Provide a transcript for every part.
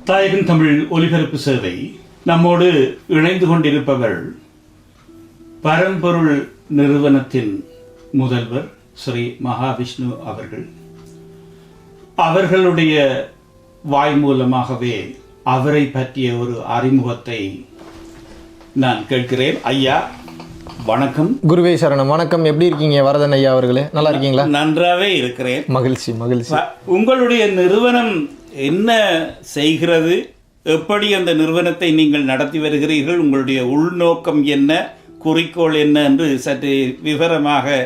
தாயகன் தமிழ் ஒலிபரப்பு சேவை நம்மோடு இணைந்து கொண்டிருப்பவர் பரம்பொருள் நிறுவனத்தின் முதல்வர் ஸ்ரீ மகாவிஷ்ணு அவர்கள். அவர்களுடைய வாய் மூலமாகவே அவரை பற்றிய ஒரு அறிமுகத்தை நான் கேட்கிறேன். ஐயா வணக்கம். குருவே சரணம். வணக்கம். எப்படி இருக்கீங்க வரதன் ஐயா அவர்களே? நல்லா இருக்கீங்களா? நன்றாவே இருக்கிறேன். மகிழ்ச்சி மகிழ்ச்சி. உங்களுடைய நிறுவனம் என்ன செய்கிறது, எப்படி அந்த நிறுவனத்தை நீங்கள் நடத்தி வருகிறீர்கள், உங்களுடைய உள்நோக்கம் என்ன, குறிக்கோள் என்ன என்று சற்று விவரமாக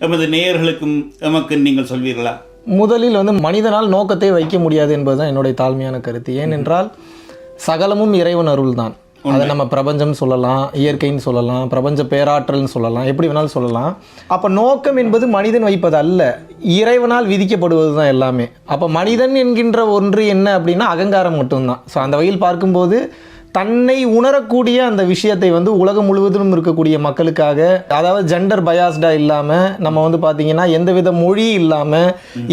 எமது நேயர்களுக்கும் எமக்கு நீங்கள் சொல்வீர்களா? முதலில் மனிதனால் நோக்கத்தை வைக்க முடியாது என்பதுதான் என்னுடைய தாழ்மையான கருத்து. ஏனென்றால் சகலமும் இறைவன் அருள் தான். அதை நம்ம பிரபஞ்சம் சொல்லலாம், இயற்கைன்னு சொல்லலாம், பிரபஞ்ச பேராற்றல்னு சொல்லலாம், எப்படி வேணாலும் சொல்லலாம். அப்போ நோக்கம் என்பது மனிதன் வைப்பது அல்ல, இறைவனால் விதிக்கப்படுவது தான் எல்லாமே. அப்போ மனிதன் என்கின்ற ஒன்று என்ன அப்படின்னா அகங்காரம் மட்டும்தான். ஸோ அந்த வகையில் பார்க்கும்போது தன்னை உணரக்கூடிய அந்த விஷயத்தை உலகம் முழுவதிலும் இருக்கக்கூடிய மக்களுக்காக, அதாவது ஜெண்டர் பயாஸ்டாக இல்லாமல், நம்ம பார்த்தீங்கன்னா எந்தவித மொழி இல்லாமல்,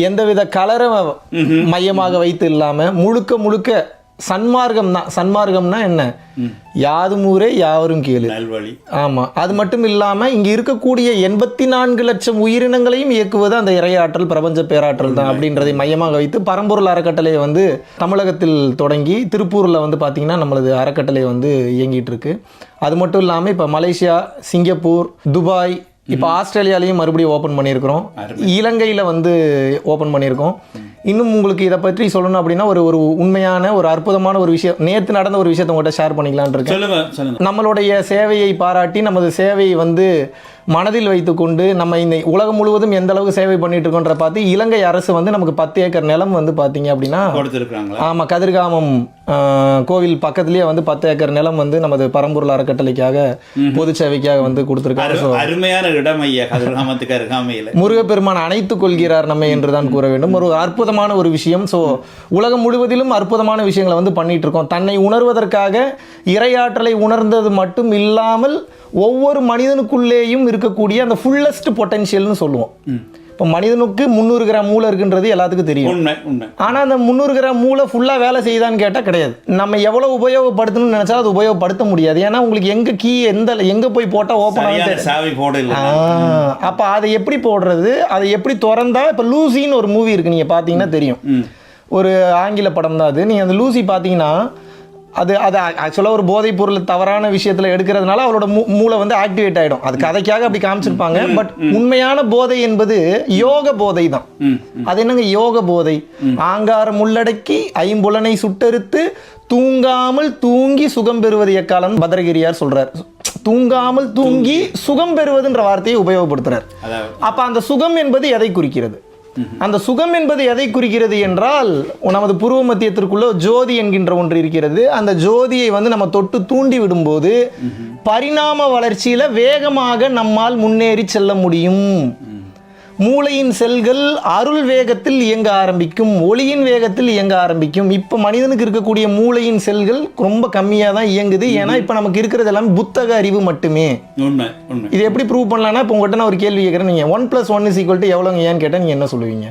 எந்தவித கலரை மையமாக வைத்து இல்லாமல், முழுக்க முழுக்க சன்மார்க்கம் தான். சன்மார்க்கம்னா என்ன? யாதும் ஊரே யாவரும் கேளு. ஆமாம். அது மட்டும் இல்லாமல் இங்கே இருக்கக்கூடிய 84 லட்சம் உயிரினங்களையும் இயக்குவது அந்த இறையாற்றல், பிரபஞ்ச பேராற்றல் தான் அப்படின்றதை மையமாக வைத்து பரம்பொருள் அறக்கட்டளை தமிழகத்தில் தொடங்கி திருப்பூரில் பார்த்தீங்கன்னா நம்மளது அறக்கட்டளை இயங்கிட்டு இருக்கு. அது மட்டும் இல்லாமல் இப்போ மலேசியா, சிங்கப்பூர், துபாய், இப்போ ஆஸ்திரேலியாலையும் மறுபடியும் ஓப்பன் பண்ணியிருக்கிறோம். இலங்கையில் ஓப்பன் பண்ணியிருக்கோம். இன்னும் உங்களுக்கு இதை பற்றி சொல்லணும் அப்படின்னா ஒரு உண்மையான ஒரு அற்புதமான ஒரு விஷயம், நேற்று நடந்த ஒரு விஷயத்தை உங்கள்கிட்ட ஷேர் பண்ணிக்கலான் இருக்கேன். நம்மளுடைய சேவையை பாராட்டி, நமது சேவையை மனதில் வைத்துக்கொண்டு நம்ம இந்த உலகம் முழுவதும் எந்த அளவுக்கு சேவை பண்ணிட்டு இருக்கோன்ற பார்த்து இலங்கை அரசு நமக்கு 10 ஏக்கர் நிலம் பார்த்தீங்க அப்படின்னா கொடுத்துருக்காங்க. ஆமாம், கதிர்காமம் கோவில் பக்கத்துலேயே 10 ஏக்கர் நிலம் நமது பரம்பொருள் அறக்கட்டளைக்காக பொது சேவைக்காக கொடுத்துருக்காங்க. அருமையான இடம் ஐயா, கதிர்காமத்துக்கு அருகாமையில். முருகப்பெருமான் அணைத்துக் கொள்கிறார் நம்மை என்றுதான் கூற வேண்டும். ஒரு அற்புதமான ஒரு விஷயம். ஸோ உலகம் முழுவதிலும் அற்புதமான விஷயங்களை பண்ணிட்டு இருக்கோம். தன்னை உணர்வதற்காக இறையாற்றலை உணர்ந்தது மட்டும் இல்லாமல் ஒவ்வொரு மனிதனுக்குள்ளேயும் இருக்கக்கூடிய அந்த ஃபுல்லஸ்ட் பொட்டன்ஷியல்னு சொல்லுவோம். இப்போ மனிதனுக்கு 300 கிராம் மூளை இருக்குன்றது எல்லாத்துக்கும் தெரியும். ஆனால் அந்த 300 கிராம் மூளை ஃபுல்லாக வேலை செய்யுதான்னு கேட்டால் கிடையாது. நம்ம எவ்வளோ உபயோகப்படுத்தணும்னு நினச்சா அது உபயோகப்படுத்த முடியாது. ஏன்னா உங்களுக்கு எங்கே கீ எங்கே போய் போட்டால் ஓப்பன் ஆகுது. அப்போ அதை எப்படி போடுறது, அதை எப்படி திறந்தா, இப்போ லூசின்னு ஒரு மூவி இருக்குது, நீங்கள் பார்த்தீங்கன்னா தெரியும். ஒரு ஆங்கில படம் தான் அது. நீங்கள் அந்த லூசி பார்த்தீங்கன்னா அது ஆக்சுவலாக ஒரு போதைப் பொருள் தவறான விஷயத்தில் எடுக்கிறதுனால அவளோட மூளை ஆக்டிவேட் ஆகிடும். அது கதைக்காக அப்படி காமிச்சிருப்பாங்க. பட் உண்மையான போதை என்பது யோக போதை தான். அது என்னங்க யோக போதை? ஆங்காரம் உள்ளடக்கி ஐம்புலனை சுட்டறுத்து தூங்காமல் தூங்கி சுகம் பெறுவது எக்காலம் பத்ரகிரியார் சொல்றார். தூங்காமல் தூங்கி சுகம் பெறுவதுன்ற வார்த்தையை உபயோகப்படுத்துறார். அப்ப அந்த சுகம் என்பது எதை குறிக்கிறது? அந்த சுகம் என்பது எதை குறிக்கிறது என்றால், நமது பூர்வ மத்தியத்திற்குள்ள ஜோதி என்கின்ற ஒன்று இருக்கிறது. அந்த ஜோதியை நம்ம தொட்டு தூண்டி விடும்போது பரிணாம வளர்ச்சியில வேகமாக நம்மால் முன்னேறி செல்ல முடியும். மூளையின் செல்கள் அருள் வேகத்தில் இயங்க ஆரம்பிக்கும், ஒளியின் வேகத்தில் இயங்க ஆரம்பிக்கும். இப்போ மனிதனுக்கு இருக்கக்கூடிய மூளையின் செல்கள் ரொம்ப கம்மியாக தான் இயங்குது. ஏன்னா இப்போ நமக்கு இருக்கிறது எல்லாமே புத்தக அறிவு மட்டுமே. இது எப்படி ப்ரூவ் பண்ணலாம்னா, இப்போ உங்கள்கிட்ட நான் ஒரு கேள்வி கேட்குறேன். நீங்கள் 1+1 எவ்வளோங்க ஏன்னு கேட்டால் நீங்கள் என்ன சொல்லுவீங்க?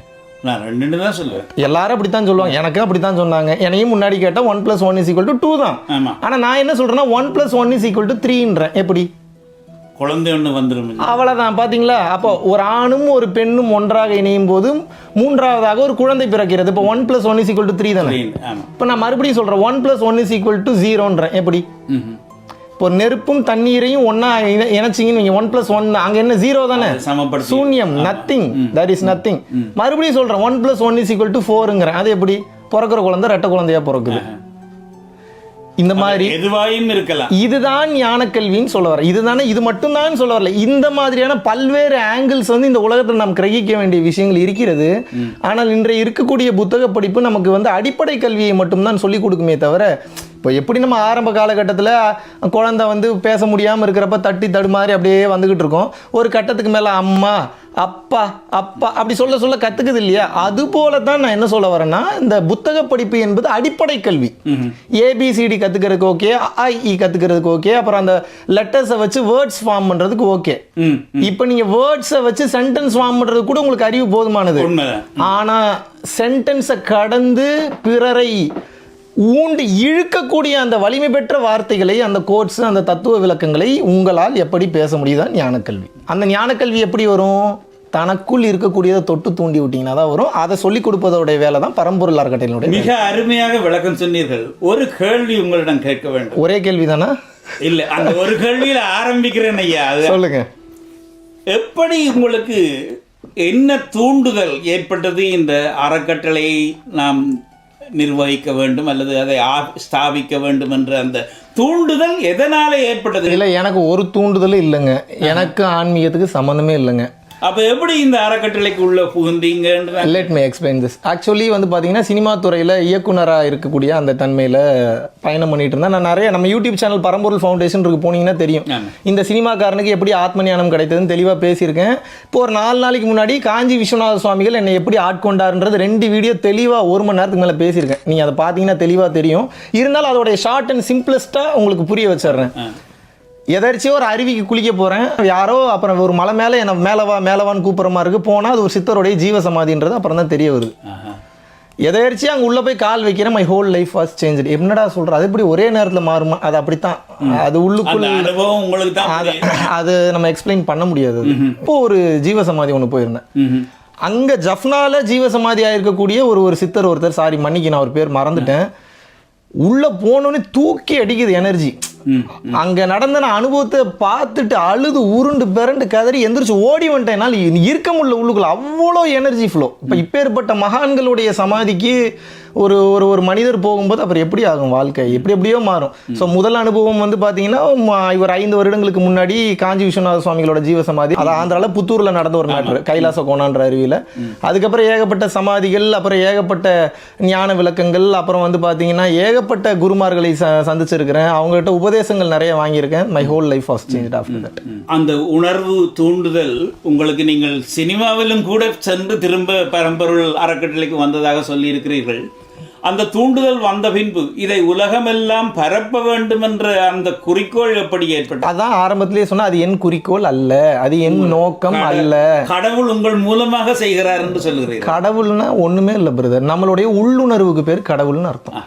நான் 2 தான் சொல்லுவேன். எல்லாரும் அப்படித்தான் சொல்லுவாங்க. எனக்கும் அப்படித்தான் சொன்னாங்க. என்னையும் முன்னாடி கேட்டால் 1+1 2 தான். ஆனால் நான் என்ன சொல்கிறேன்னா 1+1 3ன்றேன். எப்படி? குழந்தை ஒன்று வந்துடும். அவ்வளோதான். பார்த்தீங்களா? அப்போ ஒரு ஆணும் ஒரு பெண்ணும் ஒன்றாக இணையும் போது மூன்றாவதாக ஒரு குழந்தை பிறக்கிறது. இப்போ 1+1 3 தானே. இப்போ நான் மறுபடியும் சொல்கிறேன் 1+1 0ன்றேன். எப்படி? இப்போ நெருப்பும் தண்ணீரையும் ஒன்றா இணைச்சிங்கன்னு நீங்கள் 1+1, அங்கே என்ன 0 தானே, சூன்யம், நத்திங், தட் இஸ் நத்திங். மறுபடியும் சொல்கிறேன் 1+1 4ங்கிறேன். அது எப்படி? பிறக்கிற குழந்தை ரெட்டை குழந்தையாக பிறக்குது. இந்த மாதிரி எதுவாயும் இருக்கலாம். இதுதான் ஞான கல்வின்னு சொல்ல வர. இதுதானே, இது மட்டும் தான் சொல்ல வரல. இந்த மாதிரியான பல்வேறு ஆங்கிள்ஸ் இந்த உலகத்தில் நாம் கிரகிக்க வேண்டிய விஷயங்கள் இருக்கிறது. ஆனால் இன்றைய இருக்கக்கூடிய புத்தக படிப்பு நமக்கு அடிப்படை கல்வியை மட்டும்தான் சொல்லிக் கொடுக்குமே தவிர, இப்போ எப்படி நம்ம ஆரம்ப காலகட்டத்தில் குழந்தை பேச முடியாமல் இருக்கிறப்ப தட்டி தடுமாறி அப்படியே வந்துக்கிட்டு இருக்கோம். ஒரு கட்டத்துக்கு மேலே அம்மா அப்பா அப்பா அப்படி சொல்ல சொல்ல கற்றுக்குது இல்லையா? அது போல தான் நான் என்ன சொல்ல வரேன்னா, இந்த புத்தக படிப்பு என்பது அடிப்படை கல்வி. ஏபிசிடி கற்றுக்கிறதுக்கு ஓகே, ஐஇ கற்றுக்கிறதுக்கு ஓகே, அப்புறம் அந்த லெட்டர்ஸை வச்சு வேர்ட்ஸ் ஃபார்ம் பண்ணுறதுக்கு ஓகே. இப்போ நீங்கள் வேர்ட்ஸை வச்சு சென்டென்ஸ் ஃபார்ம் பண்ணுறது கூட உங்களுக்கு அறிவு போதுமானது. ஆனால் சென்டென்ஸை கடந்து பிறரை ஊண்டி இழுக்கக்கூடிய அந்த வலிமை பெற்ற வார்த்தைகளை, அந்த கோட்ஸ், அந்த தத்துவ விளக்கங்களை உங்களால் எப்படி பேச முடியுதான் ஞானக்கல்வி. அந்த ஞானக்கல்வி எப்படி வரும்? தனக்குள் இருக்கக்கூடியதை தொட்டு தூண்டி விட்டீங்கன்னா தான் வரும். அதை சொல்லிக் கொடுப்பதோடைய வேலை தான் பரம்பொருள் அறக்கட்டளையினுடைய. மிக அருமையாக விளக்கம் சொன்னீர்கள். ஒரு கேள்வி உங்களிடம் கேட்க வேண்டும். ஒரே கேள்வி தானே? இல்ல, அந்த ஒரு கேள்வியில ஆரம்பிக்கிறேன் ஐயா. சொல்லுங்க. எப்படி உங்களுக்கு என்ன தூண்டுதல் ஏற்பட்டது இந்த அறக்கட்டளையை நாம் நிர்வகிக்க வேண்டும் அல்லது அதை ஸ்தாபிக்க வேண்டும் என்ற அந்த தூண்டுதல் எதனால ஏற்பட்டது? இல்லை, எனக்கு ஒரு தூண்டுதலும் இல்லைங்க. எனக்கு ஆன்மீகத்துக்கு சம்மந்தமே இல்லைங்க. அப்போ எப்படி இந்த அறக்கட்டளைக்கு உள்ள புகுந்தீங்கன்ற? Let me explain this. Actually வந்து பார்த்தீங்கன்னா சினிமா துறையில் இயக்குனராக இருக்கக்கூடிய அந்த தன்மையில் பயணம் பண்ணிட்டு இருந்தேன். நான் நிறைய நம்ம யூடியூப் சேனல் பரம்பொருள் ஃபவுண்டேஷன் இருக்கு, போனீங்கன்னா தெரியும். இந்த சினிமாக்காரனுக்கு எப்படி ஆத்ம ஞானம் கிடைத்ததுன்னு தெளிவாக பேசியிருக்கேன். இப்போ ஒரு 4 நாளைக்கு முன்னாடி காஞ்சி விஸ்வநாத சுவாமிகள் என்னை எப்படி ஆட்கொண்டாருன்றது 2 வீடியோ தெளிவாக 1 மணி நேரத்துக்கு மேலே பேசியிருக்கேன். நீங்கள் அதை பார்த்தீங்கன்னா தெளிவாக தெரியும். இருந்தாலும் அதோடைய ஷார்ட் அண்ட் சிம்பிளஸ்ட்டாக உங்களுக்கு புரிய வச்சிடுறேன். எதர்ச்சியாக ஒரு அருவிக்கு குளிக்க போகிறேன், யாரோ அப்புறம் ஒரு மலை மேலே என்னை மேலவான்னு கூப்பிட்ற மாதிரி இருக்குது. போனால் அது ஒரு சித்தருடைய ஜீவ சமாதின்றது அப்புறம் தான் தெரிய வருது. எதர்ச்சியாக அங்கே உள்ளே போய் கால் வைக்கிறேன். My whole life was change. என்னடா சொல்கிற, அது எப்படி ஒரே நேரத்தில் மாறுமா? அது அப்படித்தான், அது உள்ளுக்குள்ள அது நம்ம எக்ஸ்பிளைன் பண்ண முடியாது. இப்போ ஒரு ஜீவ சமாதி ஒன்று போயிருந்தேன். அங்கே ஜஃப்னால ஜீவ சமாதியாக இருக்கக்கூடிய ஒரு சித்தர் ஒருத்தர், சாரி மன்னிக்கு நான் ஒரு பேர் மறந்துட்டேன், உள்ளே போனோன்னே தூக்கி அடிக்குது எனர்ஜி. அங்கே நடந்த நான் அனுபவத்தை பார்த்துட்டு அழுது உருண்டு பிறண்டு கதறி எந்திரிச்சு ஓடி வந்துட்டேன். என்னால் இருக்க முடியல உள்ளுக்குள்ள, அவ்வளோ எனர்ஜி ஃப்ளோ. இப்போ இப்பேற்பட்ட மகான்களுடைய சமாதிக்கு ஒரு ஒரு மனிதர் போகும்போது அப்புறம் எப்படி ஆகும் வாழ்க்கை, எப்படியோ மாறும். ஸோ முதல் அனுபவம் வந்து பார்த்தீங்கன்னா இவர் 5 வருடங்களுக்கு முன்னாடி காஞ்சி விஸ்வநாத சுவாமிகளோட ஜீவ சமாதி, அது ஆந்திராவில் புத்தூரில் நடந்த ஒரு மேட்ரு, கைலாச கோணான்ற அருவியில். அதுக்கப்புறம் ஏகப்பட்ட சமாதிகள், அப்புறம் ஏகப்பட்ட ஞான விளக்கங்கள், அப்புறம் வந்து பார்த்தீங்கன்னா ஏகப்பட்ட குருமார்களை சந்திச்சிருக்கிறேன். அவங்ககிட்ட உபதேசங்கள் நிறைய வாங்கியிருக்கேன். My whole life was changed after that. அந்த உணர்வு தூண்டுதல் உங்களுக்கு, நீங்கள் சினிமாவிலும் கூட சென்று திரும்ப பரம்பொருள் அறக்கட்டளைக்கு வந்ததாக சொல்லியிருக்கிறீர்கள். அந்த தூண்டுதல் வந்த பின்பு இதை உலகமெல்லாம் பரப்ப வேண்டும் என்ற அந்த குறிக்கோள் எப்படி ஏற்பட்டது? அதான் ஆரம்பத்திலேயே சொன்னா, அது என் குறிக்கோள் அல்ல, அது என் நோக்கம் அல்ல. கடவுள் உங்கள் மூலமாக செய்கிறார் என்று சொல்லுகிறீர்கள். கடவுள்னா ஒண்ணுமே இல்லை பிரதர், நம்மளுடைய உள்ளுணர்வுக்கு பேர் கடவுள்னு அர்த்தம்.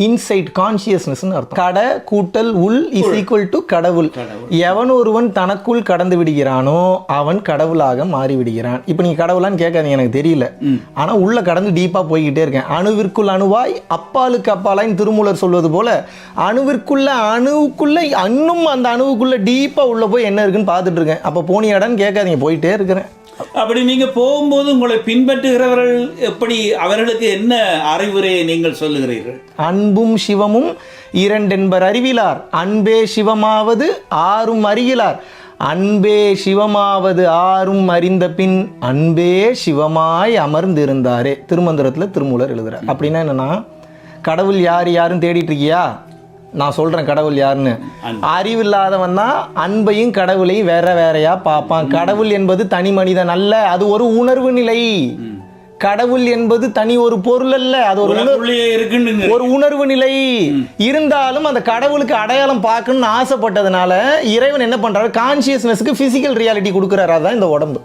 இன்சைட் கான்சியஸ்னஸ்னு அர்த்தம். கட கூட்டல் உள் இஸ் ஈக்குவல் டு கடவுள். எவன் ஒருவன் தனக்குள் கடந்து விடுகிறானோ அவன் கடவுளாக மாறி விடுகிறான். இப்போ நீங்க கடவுளான்னு கேட்காதீங்க, எனக்கு தெரியல. ஆனா உள்ள கடந்து டீப்பா போய்கிட்டே இருக்கேன். அணுவிற்குள் அணுவாய் அப்பாலுக்கு அப்பாலாய்ன்னு திருமூலர் சொல்வது போல, அணுவுக்குள்ள இன்னும் அந்த அணுவுக்குள்ள டீப்பா உள்ள போய் என்ன இருக்குன்னு பார்த்துட்டு இருக்கேன். அப்போ போனி இடம்னு கேட்காதீங்க, போயிட்டே இருக்கிறேன். அப்படி நீங்க போகும்போது உங்களை பின்பற்றுகிறவர்கள் எப்படி, அவர்களுக்கு என்ன அறிவுரையை நீங்கள் சொல்லுகிறீர்கள்? அன்பும் சிவமும் 2 என்பர் அறிவிலார், அன்பே சிவமாவது 6 அறிகிலார், அன்பே சிவமாவது 6 அறிந்த பின் அன்பே சிவமாய் அமர்ந்திருந்தாரே. திருமந்திரத்தில் திருமூலர் எழுதுறார். அப்படின்னா என்னன்னா, கடவுள் யாருன்னு தேடிட்டு இருக்கியா? நான் சொல்றேன் கடவுள் யாருன்னு. அறிவில்லாதவன் தான் அன்பையும் கடவுளையும் வேறையா பார்ப்பான். கடவுள் என்பது தனி மனிதன் அல்ல, அது ஒரு உணர்வு நிலை. கடவுள் என்பது தனி ஒரு பொருள் அல்ல, அது ஒரு உணர்வு நிலை. இருந்தாலும் அந்த கடவுளுக்கு அடையாளம் பார்க்கணும்னு ஆசைப்பட்டதுனால இறைவன் என்ன பண்றாரு, கான்சியஸ்னஸ்க்கு பிசிக்கல் ரியாலிட்டி கொடுக்கிறாரு. அதுதான் இந்த உடம்பு.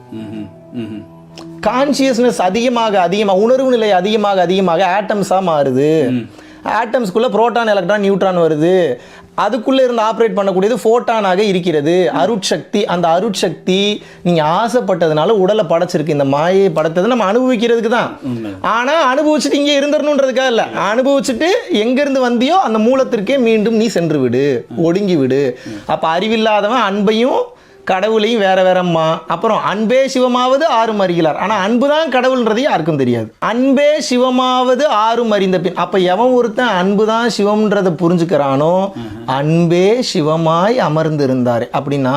கான்சியஸ்னஸ் அதிகமாக உணர்வு நிலை அதிகமாக ஆட்டம்ஸா மாறுது. ஆட்டம்ஸ்குள்ள புரோட்டான், எலக்ட்ரான், நியூட்ரான் வருது. அதுக்குள்ளே இருந்து ஆப்ரேட் பண்ணக்கூடியது ஃபோட்டானாக இருக்கிறது, அருட்சக்தி. அந்த அருட்சக்தி நீங்கள் ஆசைப்பட்டதுனால உடலை படைச்சிருக்கு. இந்த மாயை படைத்தது நம்ம அனுபவிக்கிறதுக்கு தான். ஆனால் அனுபவிச்சுட்டு இங்கே இருந்துடணுன்றதுக்காக இல்லை. அனுபவிச்சுட்டு எங்கேருந்து வந்தியோ அந்த மூலத்திற்கே மீண்டும் நீ சென்று விடு, ஒடுங்கி விடு. அப்போ அறிவில்லாதவன் அன்பையும் கடவுளையும் வேறம்மா. அப்புறம் அன்பே சிவமாவது 6 அறிகிறார். ஆனால் அன்பு தான் கடவுள்ன்றது யாருக்கும் தெரியாது. அன்பே சிவமாவது 6 அறிந்த பின். அப்போ எவன் ஒருத்தன் அன்பு தான் சிவம்ன்றதை புரிஞ்சுக்கிறானோ அன்பே சிவமாய் அமர்ந்திருந்தார். அப்படின்னா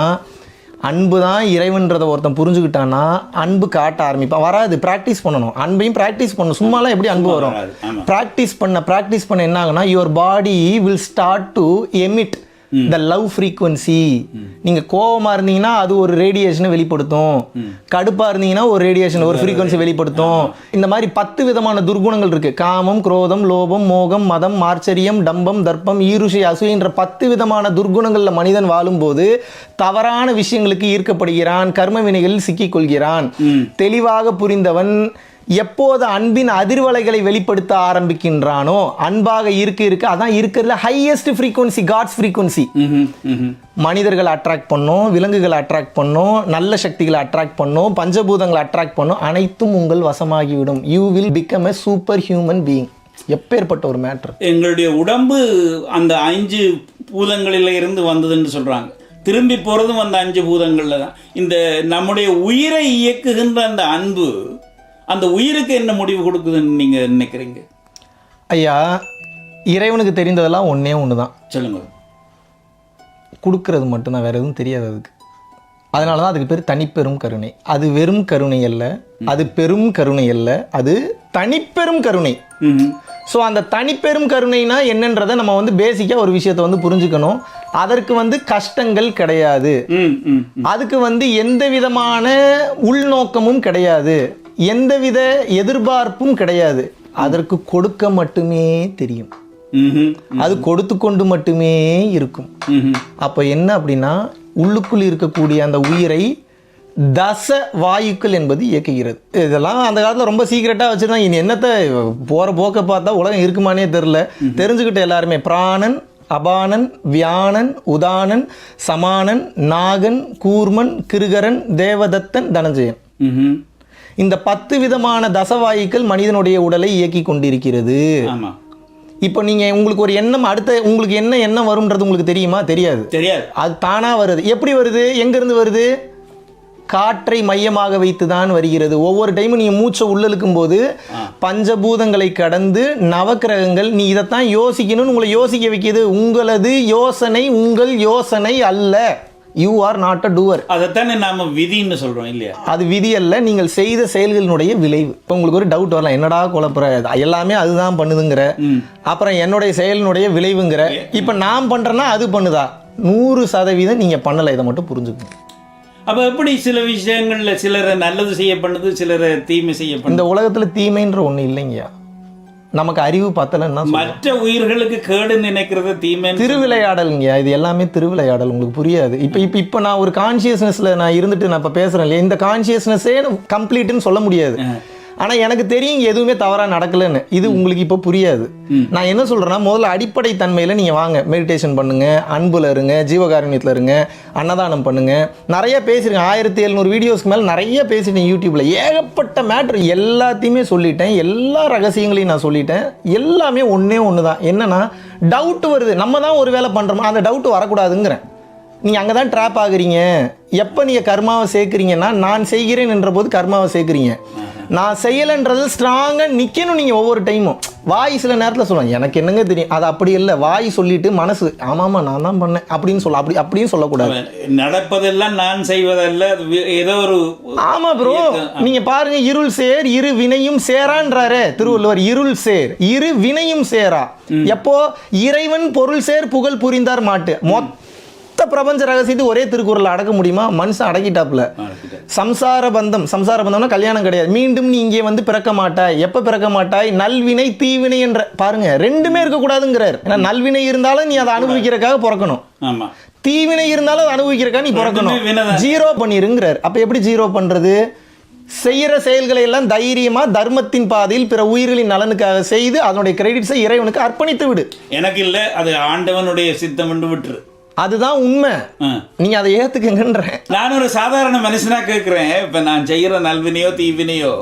அன்பு தான் இறைவன்றதை ஒருத்தன் புரிஞ்சுக்கிட்டான்னா அன்பு காட்ட ஆரம்பிப்பான். வராது, ப்ராக்டிஸ் பண்ணணும். அன்பையும் ப்ராக்டிஸ் பண்ணணும். சும்மாலாம் எப்படி அன்பு வரும்? ப்ராக்டிஸ் பண்ண என்ன ஆகுனா, your body will start to emit the love frequency. நீங்க கோவமா இருந்தீங்கன்னா அது ஒரு ரேடியேஷனை வெளிப்படுத்தும், கடுப்பா இருந்தீங்கன்னா ஒரு ரேடியேஷன், ஒரு ஃப்ரீக்வன்சி வெளிப்படுத்தும். இந்த மாதிரி 10 விதமான துர்குணங்கள் இருக்கு. காமம், குரோதம், லோபம், மோகம், மதம், மார்ச்சரியம், டம்பம், தர்ப்பம், ஈருஷை, அசூயன்ற 10 விதமான துர்குணங்கள்ல மனிதன் வாழும்போது தவறான விஷயங்களுக்கு ஈர்க்கப்படுகிறான், கர்ம வினைகளில் சிக்கிக் கொள்கிறான். தெளிவாக புரிந்தவன் எப்போது அன்பின் அதிர்வலைகளை வெளிப்படுத்த ஆரம்பிக்கின்றானோ, அன்பாக இருக்க அதான் இருக்கிறதுல ஹையஸ்ட் ஃப்ரீக்வன்சி, காட்ஸ் ஃப்ரீக்வன்சி. மனிதர்களை அட்ராக்ட் பண்ணும், விலங்குகளை அட்ராக்ட் பண்ணும், நல்ல சக்திகளை அட்ராக்ட் பண்ணும், பஞ்சபூதங்களை அட்ராக்ட் பண்ணும், அனைத்தும் உங்கள் வசமாகிவிடும். You will become a super human being. எப்பேற்பட்ட ஒரு மேட்டர். எங்களுடைய உடம்பு அந்த 5 பூதங்களில் இருந்து வந்ததுன்னு சொல்றாங்க. திரும்பி போறதும் அந்த 5 பூதங்கள்ல தான். இந்த நம்முடைய உயிரை இயக்குகின்ற அந்த அன்பு, அந்த உயிருக்கு என்ன முடிவு கொடுக்குதுன்னு நீங்க நினைக்கிறீங்க? ஐயா, இறைவனுக்கு தெரிந்ததெல்லாம் ஒன்றே ஒன்று தான். சொல்லுங்க. கொடுக்கறது மட்டும்தான், வேற எதுவும் தெரியாது அதுக்கு. அதனால தான் அதுக்கு பேர் தனிப்பெரும் கருணை. அது வெறும் கருணை அல்ல, அது பெரும் கருணை அல்ல, அது தனிப்பெரும் கருணை. ஸோ அந்த தனிப்பெரும் கருணைனா என்னன்றதை நம்ம வந்து பேசிக்காக ஒரு விஷயத்தை வந்து புரிஞ்சுக்கணும். அதற்கு வந்து கஷ்டங்கள் கிடையாது, அதுக்கு வந்து எந்த விதமான உள்நோக்கமும் கிடையாது, எந்தவித எதிர்பார்ப்பும் கிடையாது. அதற்கு கொடுக்க மட்டுமே தெரியும், அது கொடுத்து கொண்டு மட்டுமே இருக்கும். அப்போ என்ன அப்படின்னா, உள்ளுக்குள் இருக்கக்கூடிய அந்த உயிரை தச வாயுக்கள் என்பது இயக்குகிறது. இதெல்லாம் அந்த காலத்தில் ரொம்ப சீக்கிரட்டாக வச்சுருந்தாங்க. இனி என்னத்தை போகிற போக்க பார்த்தா உலகம் இருக்குமானே தெரில. தெரிஞ்சுக்கிட்ட எல்லாருமே பிராணன், அபானன், வியானன், உதானன், சமானன், நாகன், கூர்மன், கிருகரன், தேவதத்தன், தனஞ்சயன். இந்த 10 விதமான தசவாயுக்கள் மனிதனுடைய உடலை இயக்கி கொண்டிருக்கிறது. இப்போ நீங்கள் உங்களுக்கு ஒரு எண்ணம், அடுத்த உங்களுக்கு என்ன எண்ணம் வரும்ன்றது உங்களுக்கு தெரியுமா? தெரியாது. அது தானாக வருது. எப்படி வருது? எங்கேருந்து வருது? காற்றை மையமாக வைத்து தான் வருகிறது. ஒவ்வொரு டைமும் நீங்கள் மூச்சை உள்ளிழுக்கும் போது பஞ்சபூதங்களை கடந்து நவக்கிரகங்கள், நீ இதைத்தான் யோசிக்கணும்னு உங்களை யோசிக்க வைக்கிது. உங்களது யோசனை உங்கள் யோசனை அல்ல. You are not a doer. அதைத்தானே நாம விதின்னு சொல்றோம் இல்லையா? அது விதி அல்ல, நீங்கள் செய்த செயல்களினுடைய விளைவு. இப்போ உங்களுக்கு ஒரு டவுட் வரலாம், என்னடா குழப்புற, எல்லாமே அதுதான் பண்ணுதுங்கிற, அப்புறம் என்னுடைய செயலினுடைய விளைவுங்கிற. இப்போ நான் பண்றேன்னா அது பண்ணுதா? 100% நீங்க பண்ணலை. இதை மட்டும் புரிஞ்சுக்கணும். அப்போ எப்படி சில விஷயங்கள்ல சிலரை நல்லது செய்ய பண்ணுது, சிலரை தீமை செய்ய பண்ணுது? இந்த உலகத்துல தீமைன்ற ஒண்ணு இல்லைங்கய்யா. நமக்கு அறிவு பத்தலன்னா மற்ற உயிர்களுக்கு கேடு நினைக்கிறது தீமை. திருவிளையாடலுங்கய்யா, இது எல்லாமே திருவிளையாடல். உங்களுக்கு புரியாது. இப்போ நான் ஒரு கான்சியஸ்னஸ்ல நான் இருந்துட்டு நான் இப்போ பேசுறேன் இல்லையா, இந்த கான்சியஸ்னஸே கம்ப்ளீட்னு சொல்ல முடியாது. ஆனால் எனக்கு தெரியும் எதுவுமே தவறாக நடக்கலைன்னு. இது உங்களுக்கு இப்போ புரியாது. நான் என்ன சொல்கிறேன்னா, முதல்ல அடிப்படை தன்மையில் நீங்கள் வாங்க, மெடிடேஷன் பண்ணுங்கள், அன்புல இருங்க, ஜீவகாருண்யத்தில் இருங்க, அன்னதானம் பண்ணுங்கள். நிறைய பேசியிருக்கேன், 1700 வீடியோஸ்க்கு மேலே நிறைய பேசிட்டேன் யூடியூப்பில். ஏகப்பட்ட மேட்ரு எல்லாத்தையுமே சொல்லிட்டேன், எல்லா ரகசியங்களையும் நான் சொல்லிட்டேன். எல்லாமே ஒன்றே ஒன்று தான். என்னென்னா, டவுட் வருது. நம்ம தான் ஒரு வேலை பண்ணுறோமா, அந்த டவுட்டு வரக்கூடாதுங்கிறேன். நீங்கள் அங்கே தான் ட்ராப் ஆகுறீங்க. எப்போ நீங்கள் கர்மாவை சேர்க்குறீங்கன்னா, நான் செய்கிறேன் என்ற போது கர்மாவை சேர்க்குறீங்க. நான் செய்யலைன்றது ஸ்ட்ராங்காக நிற்கணும். நீங்கள் ஒவ்வொரு டைமும் வாய் சில நேரத்தில் சொல்லுவாங்க, எனக்கு என்னங்க தெரியும், அது அப்படி இல்லை. வாய் சொல்லிட்டு மனசு ஆமாம்மா நான் தான் பண்ணேன் அப்படின்னு சொல்ல, அப்படின்னு சொல்லக்கூடாது. நடப்பதெல்லாம் நான் செய்வதல்ல, ஏதோ ஒரு. ஆமாம் ப்ரோ, நீங்கள் பாருங்க, இருள் சேர் இரு வினையும் சேரான்றாரு திருவள்ளுவர். இருள் சேர் இரு வினையும் சேரா. எப்போ இறைவன் பொருள் சேர் புகழ் புரிந்தார் மாட்டு. பிரபஞ்ச ரகசியத்தை ஒரே திருக்குறள் அடக்க முடியுமா? மனுஷன் அடக்கிட்டாப்ல. சம்சார பந்தம்னா கல்யாணம் கிடையாது. மீண்டும் நீ இங்கே வந்து பிறக்க மாட்டாய். எப்ப பிறக்க மாட்டாய்? நல்வினை தீவினை என்ற பாருங்க, ரெண்டுமே இருக்கக்கூடாதுங்கிறார். ஏன்னா நல்வினை இருந்தாலும் நீ அதை அனுபவிக்கிறதுக்காக பிறக்கணும், தீவினை இருந்தாலும் அதை அனுபவிக்கிறதுக்காக நீ பிறக்கணும். ஜீரோ பண்ணிருங்கிறார். அப்ப எப்படி ஜீரோ பண்றது? செய்யற செயல்களை எல்லாம் தைரியமா தர்மத்தின் பாதையில் பிற உயிர்களின் நலனுக்காக செய்து அதனுடைய கிரெடிட்ஸை இறைவனுக்கு அர்ப்பணித்து விடு. எனக்கு இல்லை, அது ஆண்டவனுடைய சித்தம் என்று விட்டுரு. அதுதான் உண்மை. நீங்க அதை ஏத்துக்குங்கன்ற. நான் ஒரு சாதாரண மனுஷனா கேட்கிறேன். இப்ப நான் செய்யற நல்வினையோ தீவினையோ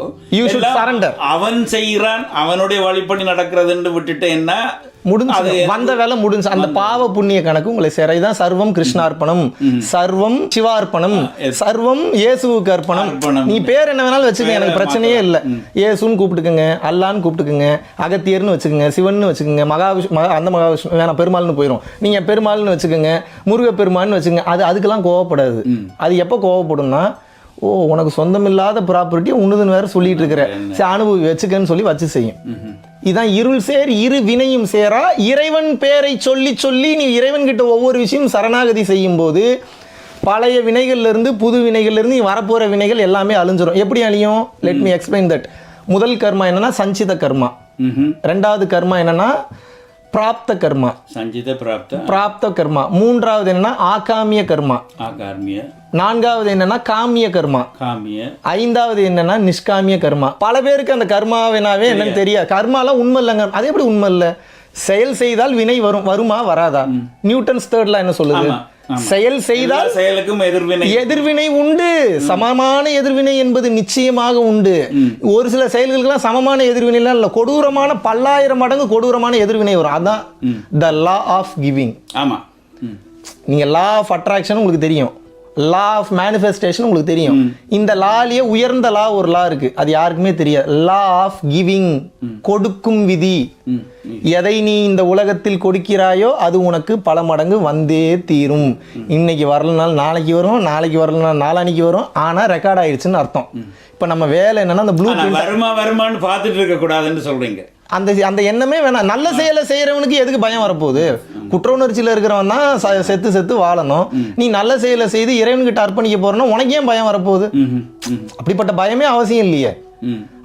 அவன் செய்யறான், அவனுடைய வழிபடி நடக்கிறதுன்னு விட்டுட்டு என்ன முடிஞ்சு வந்த வேலை முடிஞ்சு. அந்த பாவ புண்ணிய கணக்கு உங்களை சேர. இதான் சர்வம் கிருஷ்ணார்ப்பணம், சர்வம் சிவார்ப்பணம், சர்வம் இயேசுவுக்கு அர்ப்பணம். நீ பேர் என்ன வேணாலும் வச்சுக்கங்க, எனக்கு பிரச்சனையே இல்லை. இயேசுன்னு கூப்பிட்டுக்குங்க, அல்லான்னு கூப்பிட்டுக்குங்க, அகத்தியர்னு வச்சுக்கோங்க, சிவன்னு வச்சுக்கோங்க, அந்த மகாவிஷ்ணு வேணாம், பெருமாள்னு போயிடும். நீங்க பெருமாள்னு வச்சுக்கோங்க, முருகப்பெருமான்னு வச்சுக்கோங்க. அதுக்கெல்லாம் கோவப்படாது. அது எப்போ கோவப்படும்னா, ஓ உனக்கு சொந்தமில்லாத ப்ராப்பர்ட்டி உண்ணுதுன்னு வேற சொல்லிட்டு இருக்கிற, சரி அனுபவி வச்சுக்கன்னு சொல்லி வச்சு செய்யும். இதான் இருள் சேர் இரு வினையும் சேரா. இறைவன் பேரை சொல்லி சொல்லி நீ இறைவன் கிட்ட ஒவ்வொரு விஷயம் சரணாகதி செய்யும் போது பழைய வினைகள்ல இருந்து புது வினைகள்ல இருந்து வரப்போற வினைகள் எல்லாமே அழிஞ்சிரும். எப்படி அழியும்? Let me explain that. முதல் கர்மா என்னன்னா சஞ்சித கர்மா. ரெண்டாவது கர்மா என்னன்னா பிராப்த கர்மா, சஞ்சித பிராப்த கர்மா. மூன்றாவது என்னன்னா ஆகாமிய கர்மா. நான்காவது என்னன்னா காமிய கர்மா, காமிய, ஐந்தாவது என்னன்னா நிஷ்காமிய கர்மா. பல பேருக்கு அந்த கர்மாவினாவே என்னன்னு தெரியாது. கர்மாலாம் உண்மை இல்லைங்க. அது எப்படி உண்மை இல்லை? செயல் செய்தால் வினை வருமா வராதா? நியூட்டன்ஸ் தேர்ட்ல என்ன சொல்லுது? செயல் செய்தால் செயலுக்கும் எதிர்வினை உண்டு. சமமான எதிர்வினை என்பது நிச்சயமாக உண்டு. ஒரு சில செயல்களுக்கெல்லாம் சமமான எதிர்வினைலாம் இல்லை, கொடூரமான 10,000 மடங்கு கொடூரமான எதிர்வினை வரும். அதான் த லா ஆஃப் கிவிங். ஆமா, நீங்க லா ஆஃப் அட்ராக்ஷன் உங்களுக்கு தெரியும், லா ஆஃப் மேனிஃபெஸ்டேஷன் உங்களுக்கு தெரியும். இந்த லாலியே உயர்ந்த லா ஒரு லா இருக்கு, அது யாருக்குமே தெரியாது. லா ஆஃப் கிவிங், கொடுக்கும் விதி. எதை நீ இந்த உலகத்தில் கொடுக்கிறாயோ அது உனக்கு பல மடங்கு வந்தே தீரும். இன்னைக்கு வரலனாலும் நாளைக்கு வரும், நாளைக்கு வரலனாலும் நாளானிக்கு வரும். ஆனா ரெக்கார்ட் ஆயிடுச்சுன்னு அர்த்தம். இப்ப நம்ம வேலை என்னன்னா அந்த ப்ளூ வருமானு பார்த்துட்டு இருக்க கூடாதுன்னு சொல்றீங்க. அந்த எண்ணமே வேணாம். நல்ல செயலை செய்யறவனுக்கு எதுக்கு பயம் வரப்போகுது? குற்ற உணர்ச்சியில் இருக்கிறவன் தான் செத்து வாழணும். நீ நல்ல செயலை செய்து இறைவன்கிட்ட அர்ப்பணிக்க போறனா உனக்கு ஏன் பயம் வரப்போகுது? அப்படிப்பட்ட பயமே அவசியம் இல்லையே.